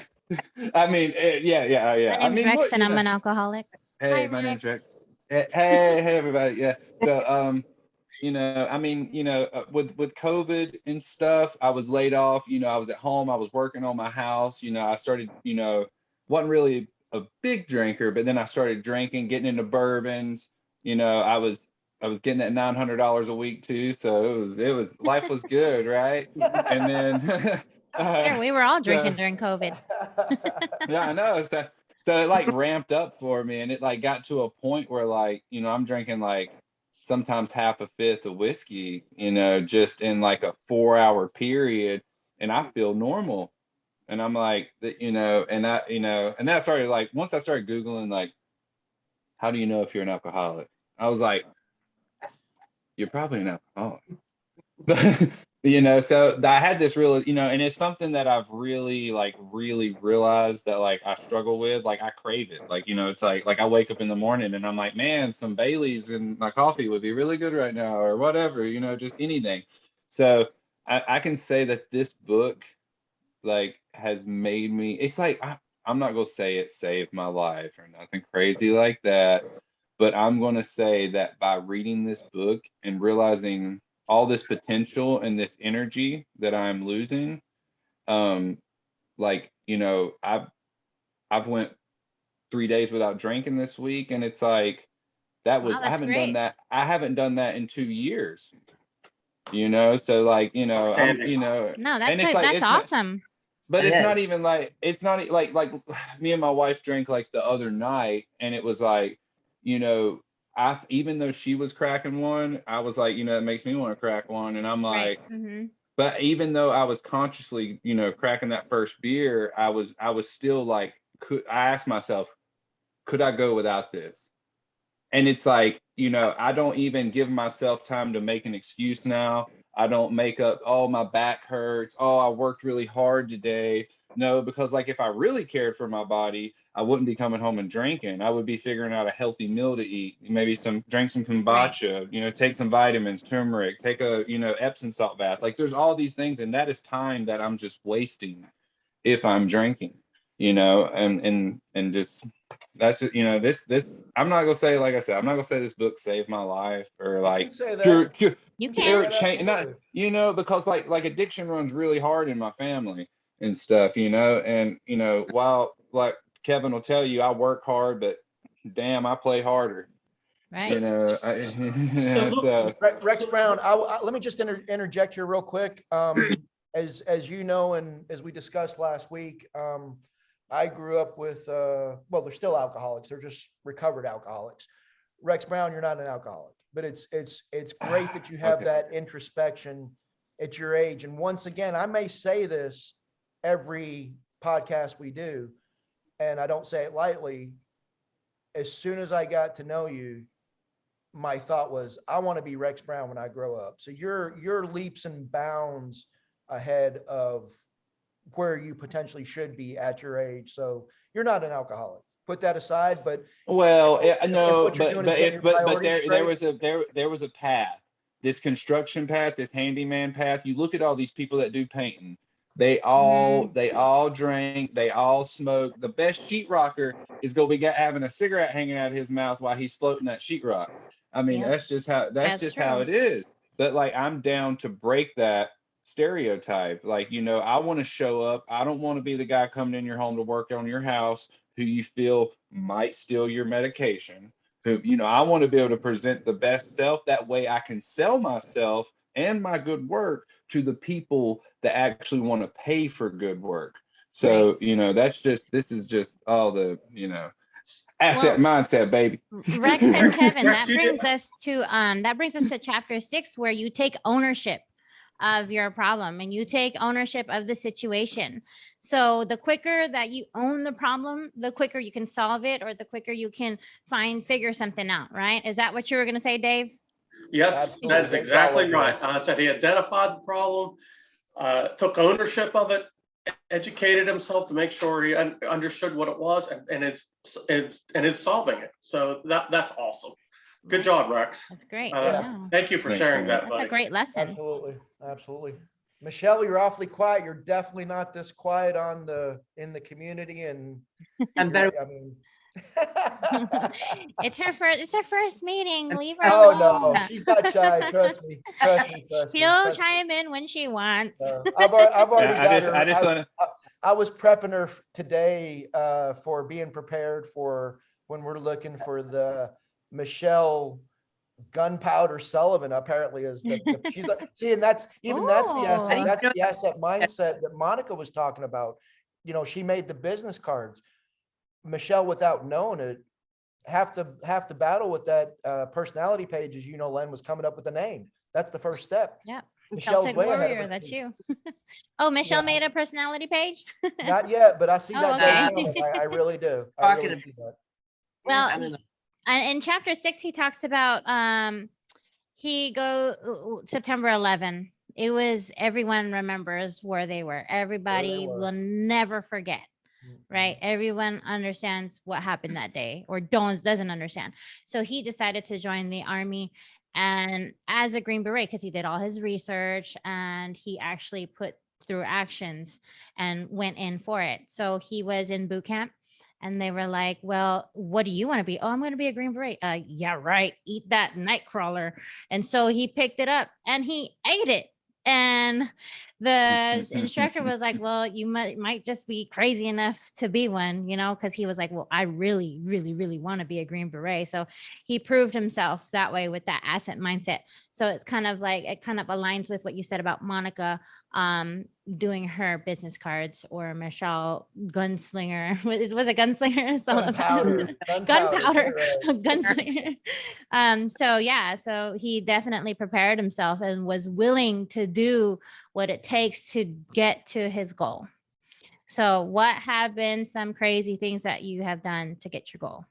E: I mean, yeah.
A: My
E: I
A: name's
E: mean,
A: Rex
E: look,
A: and I'm an alcoholic.
E: Hey,
A: Hi,
E: my name's Rex.
A: Rex.
E: Hey, everybody. Yeah. So, I mean, with COVID and stuff, I was laid off. I was at home. I was working on my house. I started. Wasn't really a big drinker, but then I started drinking, getting into bourbons. I was getting at $900 a week too, so it was life was good, right? And then,
A: Here, we were all
E: so
A: drinking during COVID.
E: yeah, I know. So it like ramped up for me, and it like got to a point where, like, I'm drinking like sometimes half a fifth of whiskey, just in like a 4-hour period, and I feel normal. And I'm like, and that started, like, once I started Googling like how do you know if you're an alcoholic? I was like, you're probably an alcoholic. So I had this real, and it's something that I've really realized that like I struggle with. Like I crave it. Like, it's like I wake up in the morning and I'm like, man, some Baileys in my coffee would be really good right now, or whatever, just anything. So I can say that this book like has made me, it's like I'm not gonna say it saved my life or nothing crazy like that, but I'm gonna say that by reading this book and realizing all this potential and this energy that I'm losing, um, like, I've went 3 days without drinking this week, and it's like
A: Wow,
E: I
A: that's
E: haven't done
A: great.
E: that. I haven't done that in 2 years. So like, I'm,
D: Outstanding.
A: No,
E: and it's like
A: that's
E: it's not,
A: awesome.
E: but
C: It
E: it's not
C: is.
E: even like, it's not like me and my wife drank like the other night, and it was like, you know, even though she was cracking one, I was like, it makes me want to crack one, and I'm
A: Right.
E: like,
A: Mm-hmm.
E: but even though I was consciously, cracking that first beer, I was still like, I asked myself, could I go without this? And it's like, I don't even give myself time to make an excuse now. I don't make up, oh, my back hurts, oh, I worked really hard today. No, because like if I really cared for my body, I wouldn't be coming home and drinking. I would be figuring out a healthy meal to eat, maybe drink some
A: Right.
E: kombucha, take some vitamins, turmeric, take a, Epsom salt bath. Like there's all these things, and that is time that I'm just wasting if I'm drinking, and just, that's it. This I'm not gonna say, like I said, I'm not gonna say this book saved my life or
B: You can
E: like
B: say
E: cure
B: that.
E: cure,
A: You
B: You can say
A: can.
E: cure
B: that,
E: change, not,
B: absolutely.
E: because like addiction runs really hard in my family and stuff, and while like Kevin will tell you, I work hard, but damn, I play harder.
A: Right.
D: So look,
E: So
B: Rex Brown, let me just interject here real quick. As you know, and as we discussed last week, I grew up with, well, they're still alcoholics. They're just recovered alcoholics. Rex Brown, you're not an alcoholic, but it's great that you have
E: okay.
B: that introspection at your age. And once again, I may say this every podcast we do, and I don't say it lightly. As soon as I got to know you, my thought was, I want to be Rex Brown when I grow up. So you're leaps and bounds ahead of where you potentially should be at your age. So you're not an alcoholic. Put that aside, but
E: Well,
B: if
E: no,
B: what you're doing is getting your
E: but
B: priorities
E: there
B: straight.
E: was there was a path. This construction path, this handyman path. You look at all these people that do painting.
A: Mm-hmm.
E: They all drink, they all smoke. The best sheetrocker is gonna be having a cigarette hanging out of his mouth while he's floating that sheetrock. I mean,
A: Yep.
E: that's
A: That's
E: just how
A: true.
E: it is. But like, I'm down to break that stereotype. Like, I want to show up. I don't want to be the guy coming in your home to work on your house who you feel might steal your medication. Who, I want to be able to present the best self. That way I can sell myself and my good work to the people that actually want to pay for good work.
A: Right.
E: So, this is just all the, asset
A: Well,
E: mindset, baby.
A: Rex and Kevin,
D: Rex, you did.
A: that brings us to chapter 6, where you take ownership of your problem and you take ownership of the situation. So the quicker that you own the problem, the quicker you can solve it, or the quicker you can figure something out, right? Is that what you were going to say, Dave?
D: Yes, that
B: Absolutely.
D: is
B: Thank y'all
D: exactly
B: love
D: right.
B: that.
D: I said he identified the problem, took ownership of it, educated himself to make sure he understood what it was, and is solving it. So that's awesome. Good job, Rex.
A: That's great.
B: Yeah.
A: Yeah.
D: Thank you for
E: Thank
D: sharing
E: you.
D: that,
A: That's a
D: buddy.
A: great lesson.
B: Absolutely. Absolutely. Michelle, you're awfully quiet. You're definitely not this quiet in the community. And
C: I'm better.
B: I mean,
A: It's her first meeting. Leave her
B: oh
A: alone.
B: no, she's not shy. Trust me. Trust me. Trust me.
A: She'll
B: Trust me.
A: chime in when she wants.
B: I've already got her.
E: I just want to.
B: I was prepping her today for being prepared for when we're looking for the Michelle Gunpowder Sullivan. Apparently, is she's see, and that's that's the
A: Ooh.
C: I didn't
B: that's
C: know
B: the asset mindset that Monica was talking about. She made the business cards. Michelle, without knowing it, half the battle with that personality page is, Len was coming up with a name. That's the first step.
A: Yeah.
B: Michelle's
A: Celtic
B: way ahead of
A: Warrior,
B: us.
A: that's you. Oh, Michelle
B: Yeah.
A: made a personality page?
B: Not yet, but I see
A: Oh,
B: that day
A: okay.
B: coming. I really do. I
C: Talking
B: really
C: about-
B: see that.
A: Well,
C: I don't know.
A: And in chapter 6, he talks about he go September 11. It was everyone remembers where they were. Everybody
B: were.
A: will never forget.
B: Mhm.
A: Right? Everyone understands what happened that day, or doesn't understand. So he decided to join the army, and as a Green Beret, because he did all his research and he actually put through actions and went in for it. So he was in boot camp, and they were like, "Well, what do you want to be?" "Oh, I'm going to be a Green Beret." Yeah, right. Eat that night crawler. And so he picked it up and he ate it. And the instructor was like, "Well, you might just be crazy enough to be one, you know," because he was like, "Well, I really, really, really want to be a Green Beret." So he proved himself that way with that asset mindset. So it's kind of like, it kind of aligns with what you said about Monica doing her business cards, or Michelle gunslinger. Was it gunslinger?
B: Gunpowder.
A: Gunpowder.
B: Right.
A: Gunslinger. So yeah, so he definitely prepared himself and was willing to do what it takes to get to his goal. So what have been some crazy things that you have done to get your goal?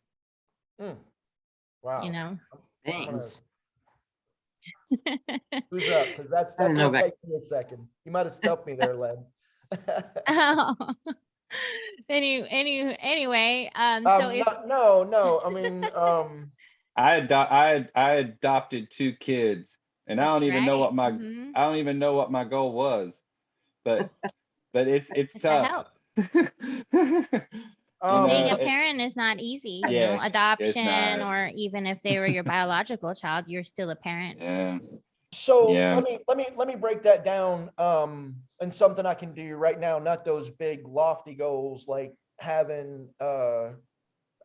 B: Wow.
A: You know?
B: I'm gonna-
C: Things.
B: Who's up? Because that's
C: I don't know
B: gonna
C: about-
B: take me a second. You might have stumped me there, Len.
A: Oh. Anyway, so if
B: No. I mean,
E: I adopted 2 kids, and I
A: That's
E: don't even know
A: right.
E: what my
A: Mhm.
E: I don't even know what my goal was, but it's
A: It's to
E: tough.
A: help. Being a
E: It-
A: parent is not easy, you
E: yeah,
A: know,
E: it's
A: adoption,
E: not.
A: or even if they were your biological child, you're still a parent.
E: Yeah,
B: so
E: Yeah.
B: let me break that down. And something I can do right now, not those big lofty goals like having I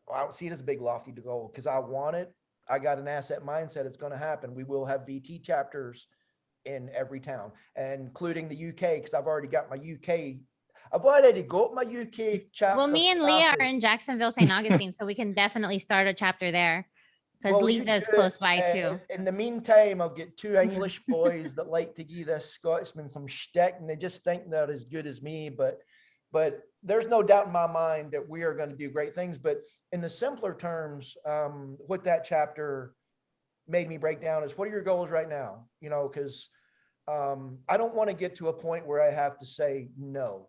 B: don't see it as a big lofty goal because I want it. I got an asset mindset. It's going to happen. We will have VT chapters in every town, including the UK, because I've already got my UK. I've already got my UK chapter.
A: Well, me and Leah are
B: started.
A: in Jacksonville, St. Augustine, so we can definitely start a chapter there, because
B: Well, you
A: Leah is
B: do
A: close
B: it,
A: by too.
B: in the meantime, I'll get 2 English boys that like to give us Scotsman some shtick, and they just think they're as good as me. But there's no doubt in my mind that we are going to do great things. But in the simpler terms, what that chapter made me break down is, what are your goals right now? You know, because I don't want to get to a point where I have to say no.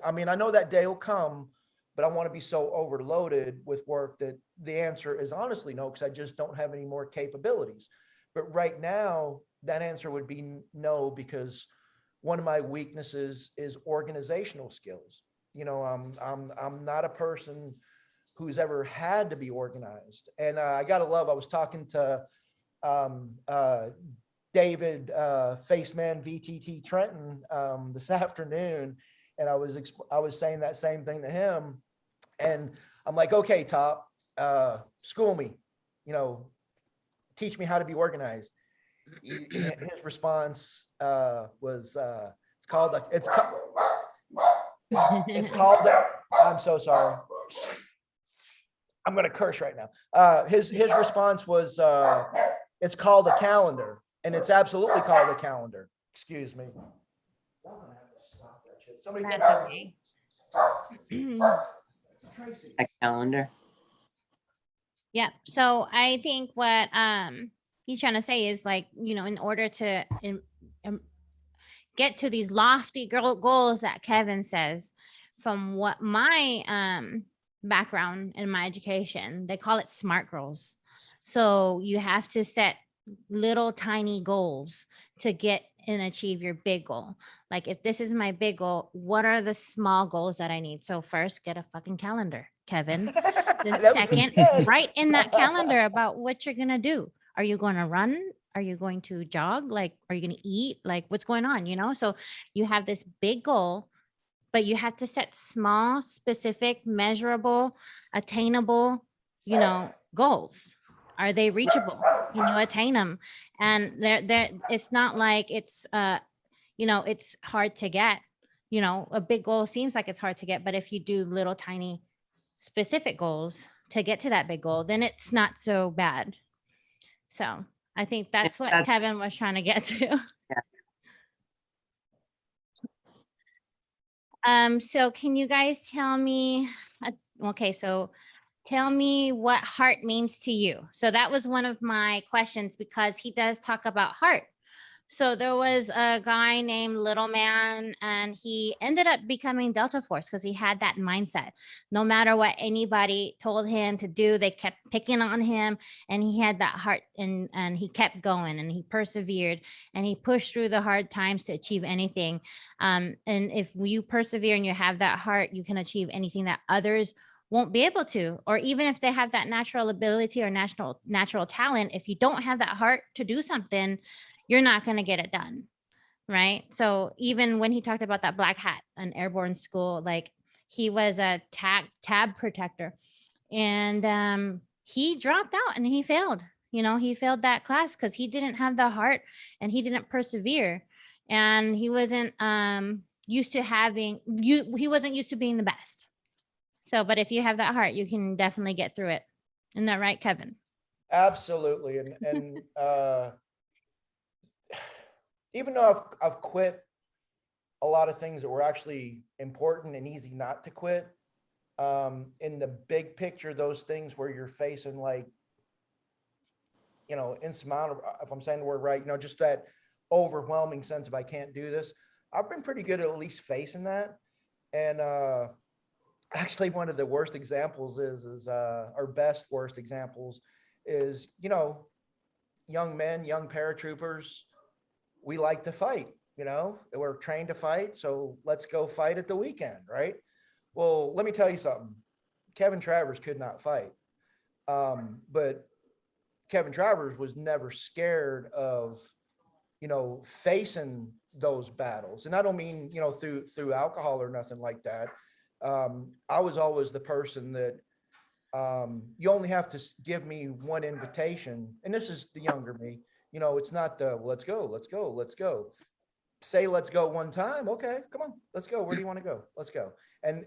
B: I mean, I know that day will come, but I want to be so overloaded with work that the answer is honestly no, because I just don't have any more capabilities. But right now, that answer would be no, because one of my weaknesses is organizational skills. You know, I'm not a person who's ever had to be organized. And I gotta love, I was talking to David Faceman VTT Trenton this afternoon, and I was saying that same thing to him, and I'm like, okay, Top, school me, you know, teach me how to be organized. His response was, it's called. I'm so sorry. I'm going to curse right now. His response was, it's called a calendar, and it's absolutely called a calendar. Excuse me. Somebody take
A: That's
B: that.
A: okay.
B: Tracy.
C: A calendar.
A: Yeah. So I think what he's trying to say is, like, you know, in order to get to these lofty goals that Kevin says, from what my background in my education, they call it SMART goals. So you have to set little tiny goals to get and achieve your big goal. Like, if this is my big goal, what are the small goals that I need? So first, get a fucking calendar, Kevin. Then
B: That was what he
A: second,
B: said.
A: write in that calendar about what you're gonna do. Are you going to run? Are you going to jog? Like, are you going to eat? Like, what's going on? You know, so you have this big goal, but you have to set small, specific, measurable, attainable, you know, goals. Are they reachable? Can you attain them? And they're it's not like it's you know, it's hard to get. You know, a big goal seems like it's hard to get, but if you do little tiny specific goals to get to that big goal, then it's not so bad. So I think that's what
C: That's
A: Kevin was trying to get to. So can you guys tell me, okay, so tell me what heart means to you. So that was one of my questions because he does talk about heart. So there was a guy named Little Man, and he ended up becoming Delta Force because he had that mindset. No matter what anybody told him to do, they kept picking on him, and he had that heart, and he kept going, and he persevered, and he pushed through the hard times to achieve anything. And if you persevere and you have that heart, you can achieve anything that others won't be able to, or even if they have that natural ability or natural talent, if you don't have that heart to do something, you're not going to get it done. Right. So even when he talked about that black hat, an airborne school, like he was a tab protector, and he dropped out and he failed. He failed that class because he didn't have the heart and he didn't persevere, and he wasn't used to having he wasn't used to being the best. So, but if you have that heart, you can definitely get through it. Isn't that right, Kevin?
B: Absolutely. And even though I've quit a lot of things that were actually important and easy not to quit, in the big picture, those things where you're facing like, insurmountable, if I'm saying the word right, just that overwhelming sense of I can't do this. I've been pretty good at least facing that. And actually one of the worst examples is our best worst examples is, young men, young paratroopers, we like to fight, we're trained to fight. So let's go fight at the weekend, right? Well, let me tell you something. Kevin Travers could not fight. But Kevin Travers was never scared of, facing those battles. And I don't mean, through alcohol or nothing like that. I was always the person that you only have to give me one invitation. And this is the younger me. It's not the well, let's go, let's go, let's go. Say let's go one time. Okay, come on, let's go. Where do you want to go? Let's go. And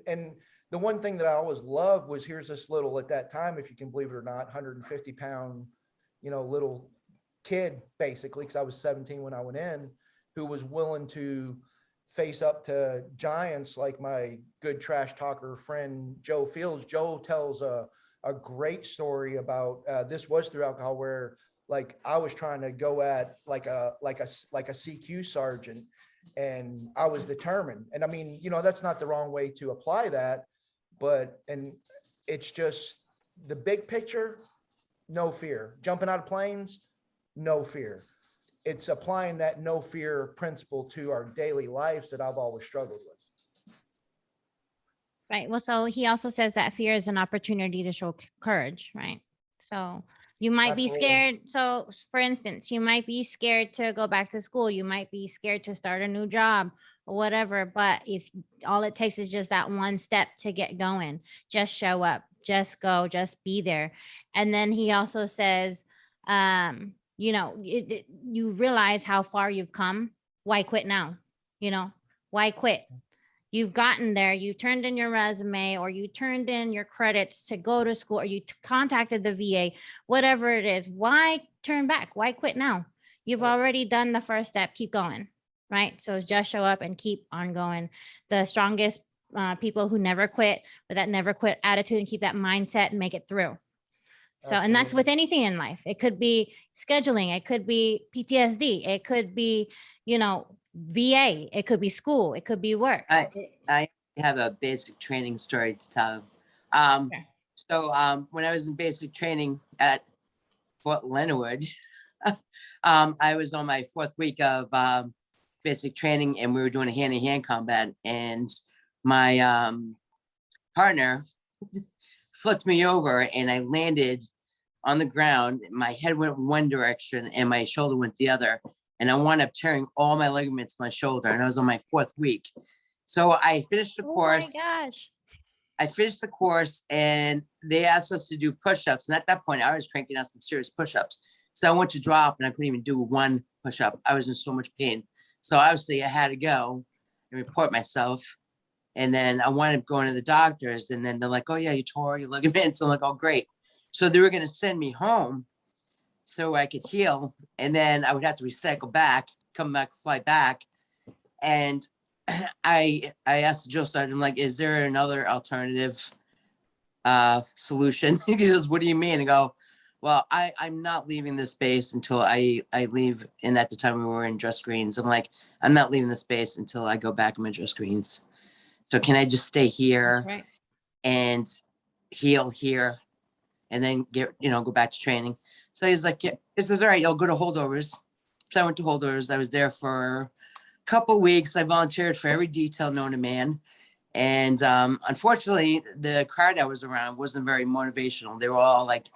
B: the one thing that I always loved was here's this little, at that time, if you can believe it or not, 150-pound, little kid, basically, because I was 17 when I went in, who was willing to face up to giants like my good trash talker friend Joe Fields. Joe tells a great story about this was through alcohol, where like I was trying to go at like a CQ sergeant, and I was determined. And I mean, that's not the wrong way to apply that, but and it's just the big picture, no fear. Jumping out of planes, no fear. It's applying that no fear principle to our daily lives that I've always struggled with.
A: Right. Well, so he also says that fear is an opportunity to show courage, right? So you might be
B: Absolutely.
A: scared. So, for instance, you might be scared to go back to school. You might be scared to start a new job or whatever. But if all it takes is just that one step to get going, just show up, just go, just be there. And then he also says, you realize how far you've come. Why quit now? Why quit? You've gotten there, you turned in your resume, or you turned in your credits to go to school, or you contacted the VA, whatever it is. Why turn back? Why quit now? You've
B: Right.
A: already done the first step. Keep going. Right. So just show up and keep on going. The strongest people who never quit, with that never quit attitude, and keep that mindset and make it through. So, and that's with
B: Absolutely.
A: anything in life. It could be scheduling, it could be PTSD, it could be, VA, it could be school, it could be work.
C: I have a basic training story to tell. Um,
A: Okay.
C: so when I was in basic training at Fort Leonard, I was on my 4th week of basic training, and we were doing a hand-to-hand combat, and my partner flipped me over, and I landed on the ground. My head went one direction and my shoulder went the other, and I wound up tearing all my ligaments in my shoulder, and I was on my 4th week. So I finished the
A: Oh my
C: course.
A: gosh.
C: I finished the course, and they asked us to do push-ups. And at that point, I was cranking out some serious push-ups. So I went to drop, and I couldn't even do one push-up. I was in so much pain. So obviously I had to go and report myself. And then I wound up going to the doctors, and then they're like, oh yeah, you tore your ligaments. So I'm like, oh great. So they were going to send me home so I could heal. And then I would have to recycle back, come back, fly back. And I asked the drill sergeant, I'm like, is there another alternative solution. He goes, what do you mean? I go, well, I'm not leaving this space until I leave. And at the time we were in dress greens. I'm like, I'm not leaving the space until I go back in my dress greens. So can I just stay
A: That's
C: here
A: right.
C: and heal here and then go back to training? So he's like, yeah. He says, all right, I'll go to holdovers. So I went to holdovers. I was there for a couple weeks. I volunteered for every detail known to man. And unfortunately, the crowd I was around wasn't very motivational. They were all like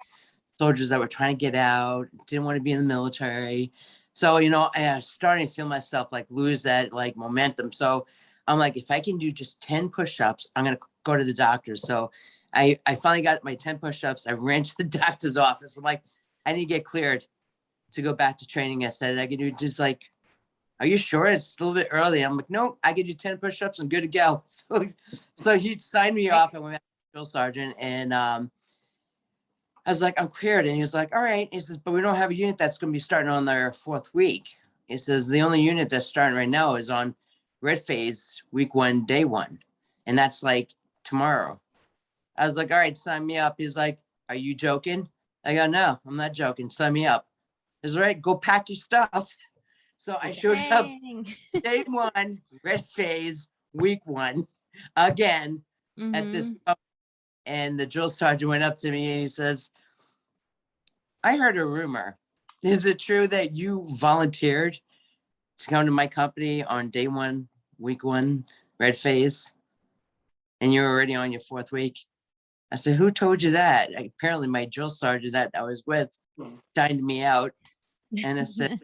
C: soldiers that were trying to get out, didn't want to be in the military. So, I was starting to feel myself like lose that like momentum. So I'm like, if I can do just 10 push-ups, I'm going to go to the doctor. So I finally got my 10 push-ups. I ran to the doctor's office. I'm like, I need to get cleared to go back to training. I said, I can do just like, are you sure it's a little bit early? I'm like, no, I can do 10 push-ups. I'm good to go. So he signed me off. I went back to the drill sergeant and I was like, I'm cleared. And he was like, all right. He says, but we don't have a unit that's going to be starting on their 4th week. He says, the only unit that's starting right now is on red phase week 1, day 1. And that's like tomorrow. I was like, all right, sign me up. He's like, are you joking? I go, no, I'm not joking. Sign me up. He's all right, go pack your stuff. So I showed up
A: Dang.
C: day 1, red phase, week 1, again at this.
A: Mhm.
C: And the drill sergeant went up to me and he says, I heard a rumor. Is it true that you volunteered to come to my company on day 1, week 1, red phase? And you're already on your 4th week? I said, who told you that? Apparently my drill sergeant that I was with dined me out. And I said,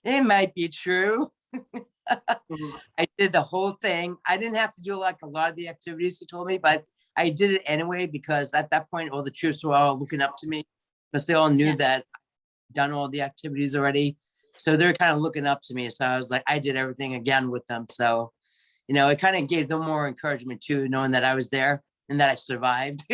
C: it might be true. I did the whole thing. I didn't have to do like a lot of the activities he told me, but I did it anyway because at that point, all the troops were all looking up to me because they all knew
A: Yeah.
C: that I'd done all the activities already. So they're kind of looking up to me. So I was like, I did everything again with them. So, it kind of gave them more encouragement too, knowing that I was there and that I survived.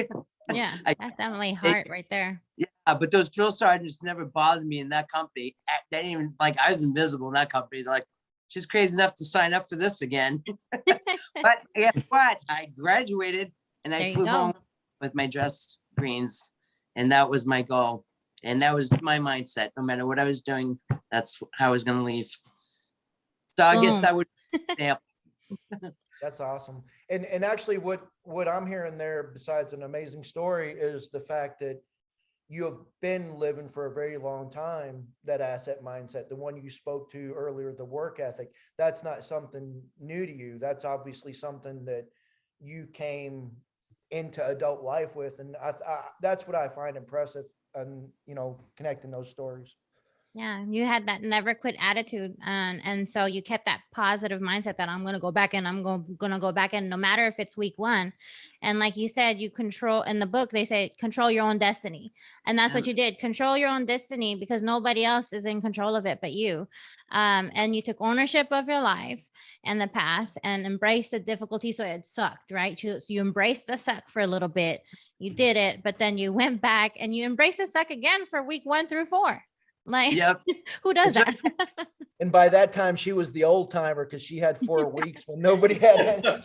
A: Yeah,
C: I-
A: that's definitely heart right there.
C: Yeah, but those drill sergeants never bothered me in that company. They didn't even like I was invisible in that company. They're like, she's crazy enough to sign up for this again. But guess what? I graduated and I
A: There you
C: flew
A: go.
C: home with my dress greens, and that was my goal. And that was my mindset. No matter what I was doing, that's how I was going to leave. So I guess
A: Boom.
C: that would. Yeah.
B: That's awesome. And actually what I'm hearing there, besides an amazing story, is the fact that you have been living for a very long time, that asset mindset, the one you spoke to earlier, the work ethic, that's not something new to you. That's obviously something that you came into adult life with. And that's what I find impressive, and, connecting those stories.
A: Yeah, you had that never quit attitude, and so you kept that positive mindset that I'm gonna go back and gonna go back in no matter if it's week 1. And like you said, you control in the book, they say control your own destiny. And that's what you did. Control your own destiny because nobody else is in control of it but you. And you took ownership of your life and the path and embraced the difficulty. So it sucked, right? So you embraced the suck for a little bit. You did it, but then you went back and you embraced the suck again for week 1 through 4. Like,
C: Yep.
A: who does
C: That's
A: that?
B: And by that time, she was the old timer because she had 4 weeks when nobody had anything.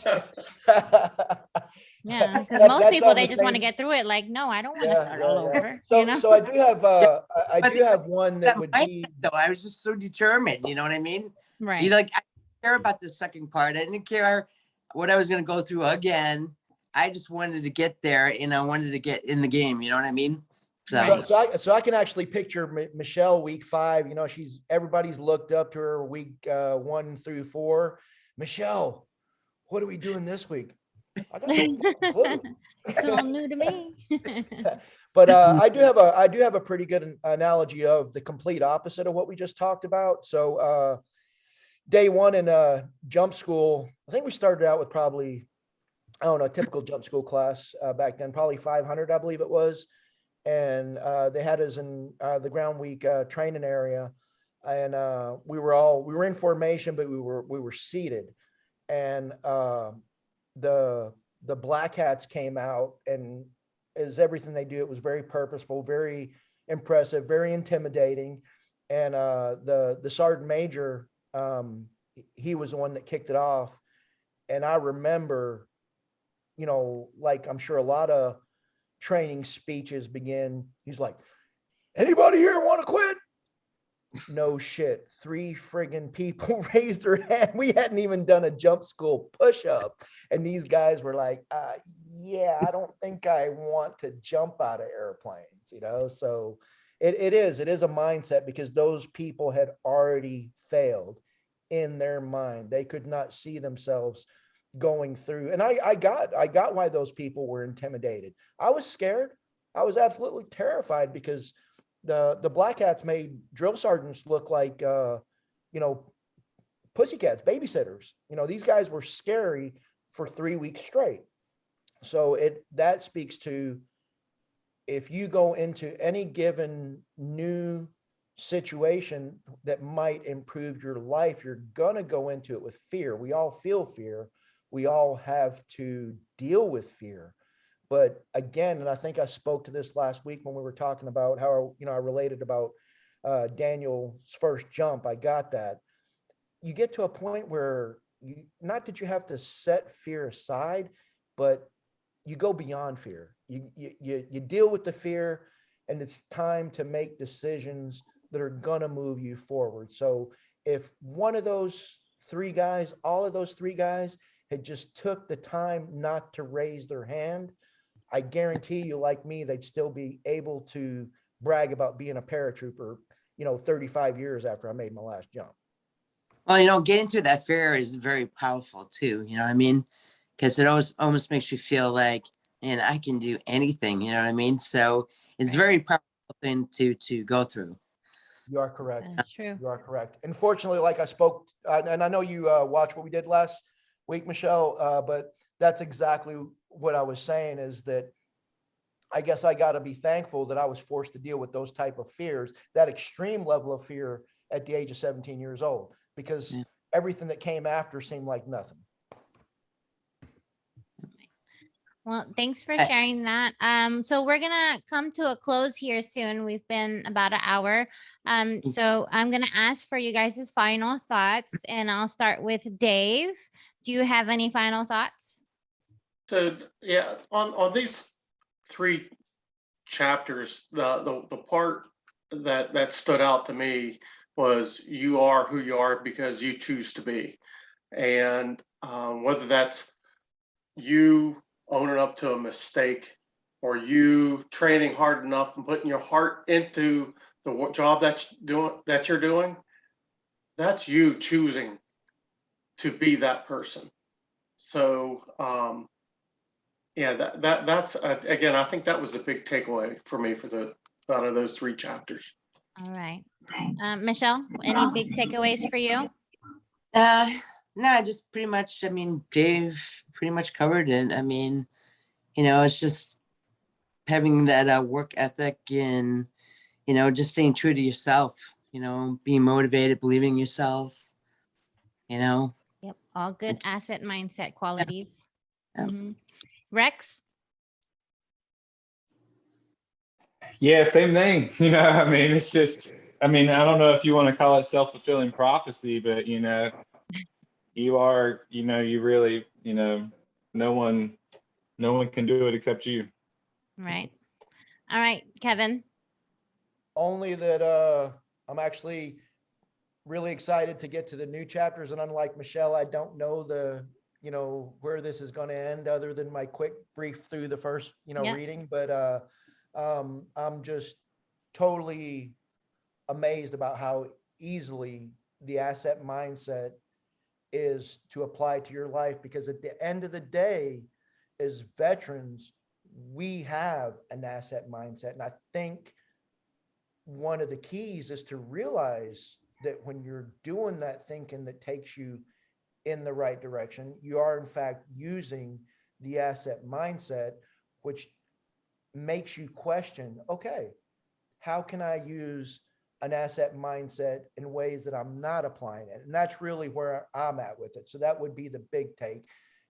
A: Yeah, because
B: That-
A: most
B: that's
A: people
B: on
A: they
B: the
A: just want to
B: same-
A: get through it. Like, no, I don't want to
B: Yeah,
A: start
B: yeah,
A: all
B: yeah.
A: over.
B: So I do have I
C: But
B: do have one that
C: that
B: would
C: mindset,
B: be
C: though, I was just so determined. You know what I mean?
A: Right.
C: I didn't care about the second part. I didn't care what I was going to go through again. I just wanted to get there and I wanted to get in the game. You know what I mean? So,
A: Right.
B: so I can actually picture Michelle week 5. Everybody's looked up to her week 1 through 4. Michelle, what are we doing this week? I got no fucking clue.
A: It's all new to me.
B: But I do have a pretty good analogy of the complete opposite of what we just talked about. So day 1 in jump school, I think we started out with probably, I don't know, a typical jump school class back then, probably 500, I believe it was. And they had us in the ground week training area, and we were in formation, but we were seated, and the black hats came out, and as everything they do, it was very purposeful, very impressive, very intimidating. And the sergeant major, he was the one that kicked it off. And I remember, like I'm sure a lot of training speeches begin, he's like, anybody here want to quit? No shit. 3 friggin' people raised their hand. We hadn't even done a jump school push-up. And these guys were like, yeah, I don't think I want to jump out of airplanes, you know? So it is a mindset, because those people had already failed in their mind. They could not see themselves going through. And I got why those people were intimidated. I was scared. I was absolutely terrified, because the black hats made drill sergeants look like pussycats, babysitters. These guys were scary for 3 weeks straight. So that speaks to, if you go into any given new situation that might improve your life, you're gonna go into it with fear. We all feel fear. We all have to deal with fear. But again, and I think I spoke to this last week when we were talking about how, I related about Daniel's first jump. I got that. You get to a point where not that you have to set fear aside, but you go beyond fear. You deal with the fear, and it's time to make decisions that are going to move you forward. So if one of those 3 guys, all of those 3 guys had just took the time not to raise their hand, I guarantee you, like me, they'd still be able to brag about being a paratrooper, 35 years after I made my last jump.
C: Well, getting through that fear is very powerful too. You know what I mean? Because it almost makes you feel like, man, I can do anything. You know what I mean? So it's very powerful thing to go through.
B: You are correct.
A: That's true.
B: You are correct. Unfortunately, like I spoke, and I know you watched what we did last week, Michelle, but that's exactly what I was saying, is that I guess I got to be thankful that I was forced to deal with those type of fears, that extreme level of fear at the age of 17 years old, because everything that came after seemed like nothing.
A: Well, thanks for sharing that. So we're gonna come to a close here soon. We've been about an hour. So I'm gonna ask for you guys' final thoughts, and I'll start with Dave. Do you have any final thoughts?
D: So yeah, on these 3 chapters, the part that stood out to me was, you are who you are because you choose to be. And whether that's you owning up to a mistake, or you training hard enough and putting your heart into the job that you're doing, that's you choosing to be that person. So yeah, that's again, I think that was the big takeaway for me out of those 3 chapters.
A: All right. Michelle, any big takeaways for you?
C: No, just pretty much, Dave pretty much covered it. It's just having that work ethic, and, just staying true to yourself, being motivated, believing in yourself,
A: Yep. All good asset mindset qualities.
C: Yeah.
A: Rex?
E: Yeah, same thing. It's just, I don't know if you want to call it self-fulfilling prophecy, but you are, you really, no one can do it except you.
A: Right. All right, Kevin.
B: Only that I'm actually really excited to get to the new chapters, and unlike Michelle, I don't know where this is going to end, other than my quick brief through the first reading. But I'm just totally amazed about how easily the asset mindset is to apply to your life, because at the end of the day, as veterans, we have an asset mindset. And I think one of the keys is to realize that when you're doing that thinking that takes you in the right direction, you are in fact using the asset mindset, which makes you question, okay, how can I use an asset mindset in ways that I'm not applying it? And that's really where I'm at with it. So that would be the big takeaway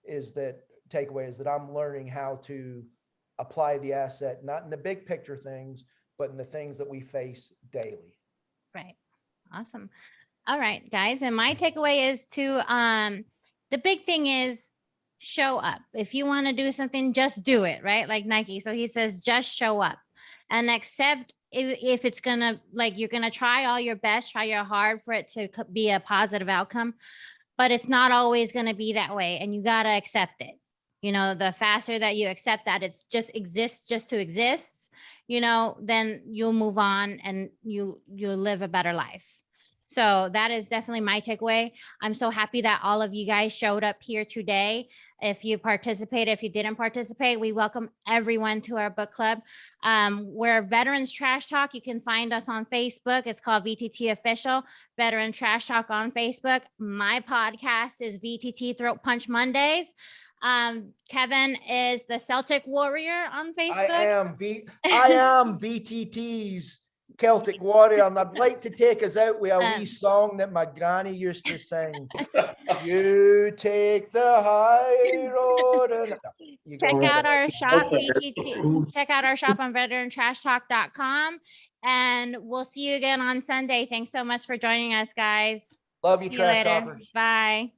B: is that I'm learning how to apply the asset, not in the big picture things, but in the things that we face daily.
A: Right. Awesome. All right, guys. And my takeaway is the big thing is show up. If you want to do something, just do it, right? Like Nike. So he says, just show up and accept if it's gonna, like, you're gonna try all your best, try your hard for it to be a positive outcome, but it's not always gonna be that way, and you gotta accept it. You know, the faster that you accept that it's just exists just to exist, you know, then you'll move on and you'll live a better life. So that is definitely my takeaway. I'm so happy that all of you guys showed up here today. If you participated, if you didn't participate, we welcome everyone to our book club. We're Veterans Trash Talk. You can find us on Facebook. It's called VTT Official, Veteran Trash Talk on Facebook. My podcast is VTT Throat Punch Mondays. Kevin is the Celtic Warrior on Facebook.
B: I am VTT's Celtic Warrior, and I'd like to take us out with a wee song that my granny used to sing. You take the high road. And
A: check out our shop,
D: Okay.
A: VTT. Check out our shop on veterantrashtalk.com. And we'll see you again on Sunday. Thanks so much for joining us, guys.
B: Love you,
A: See you
B: trash
A: later.
B: talkers.
A: Bye.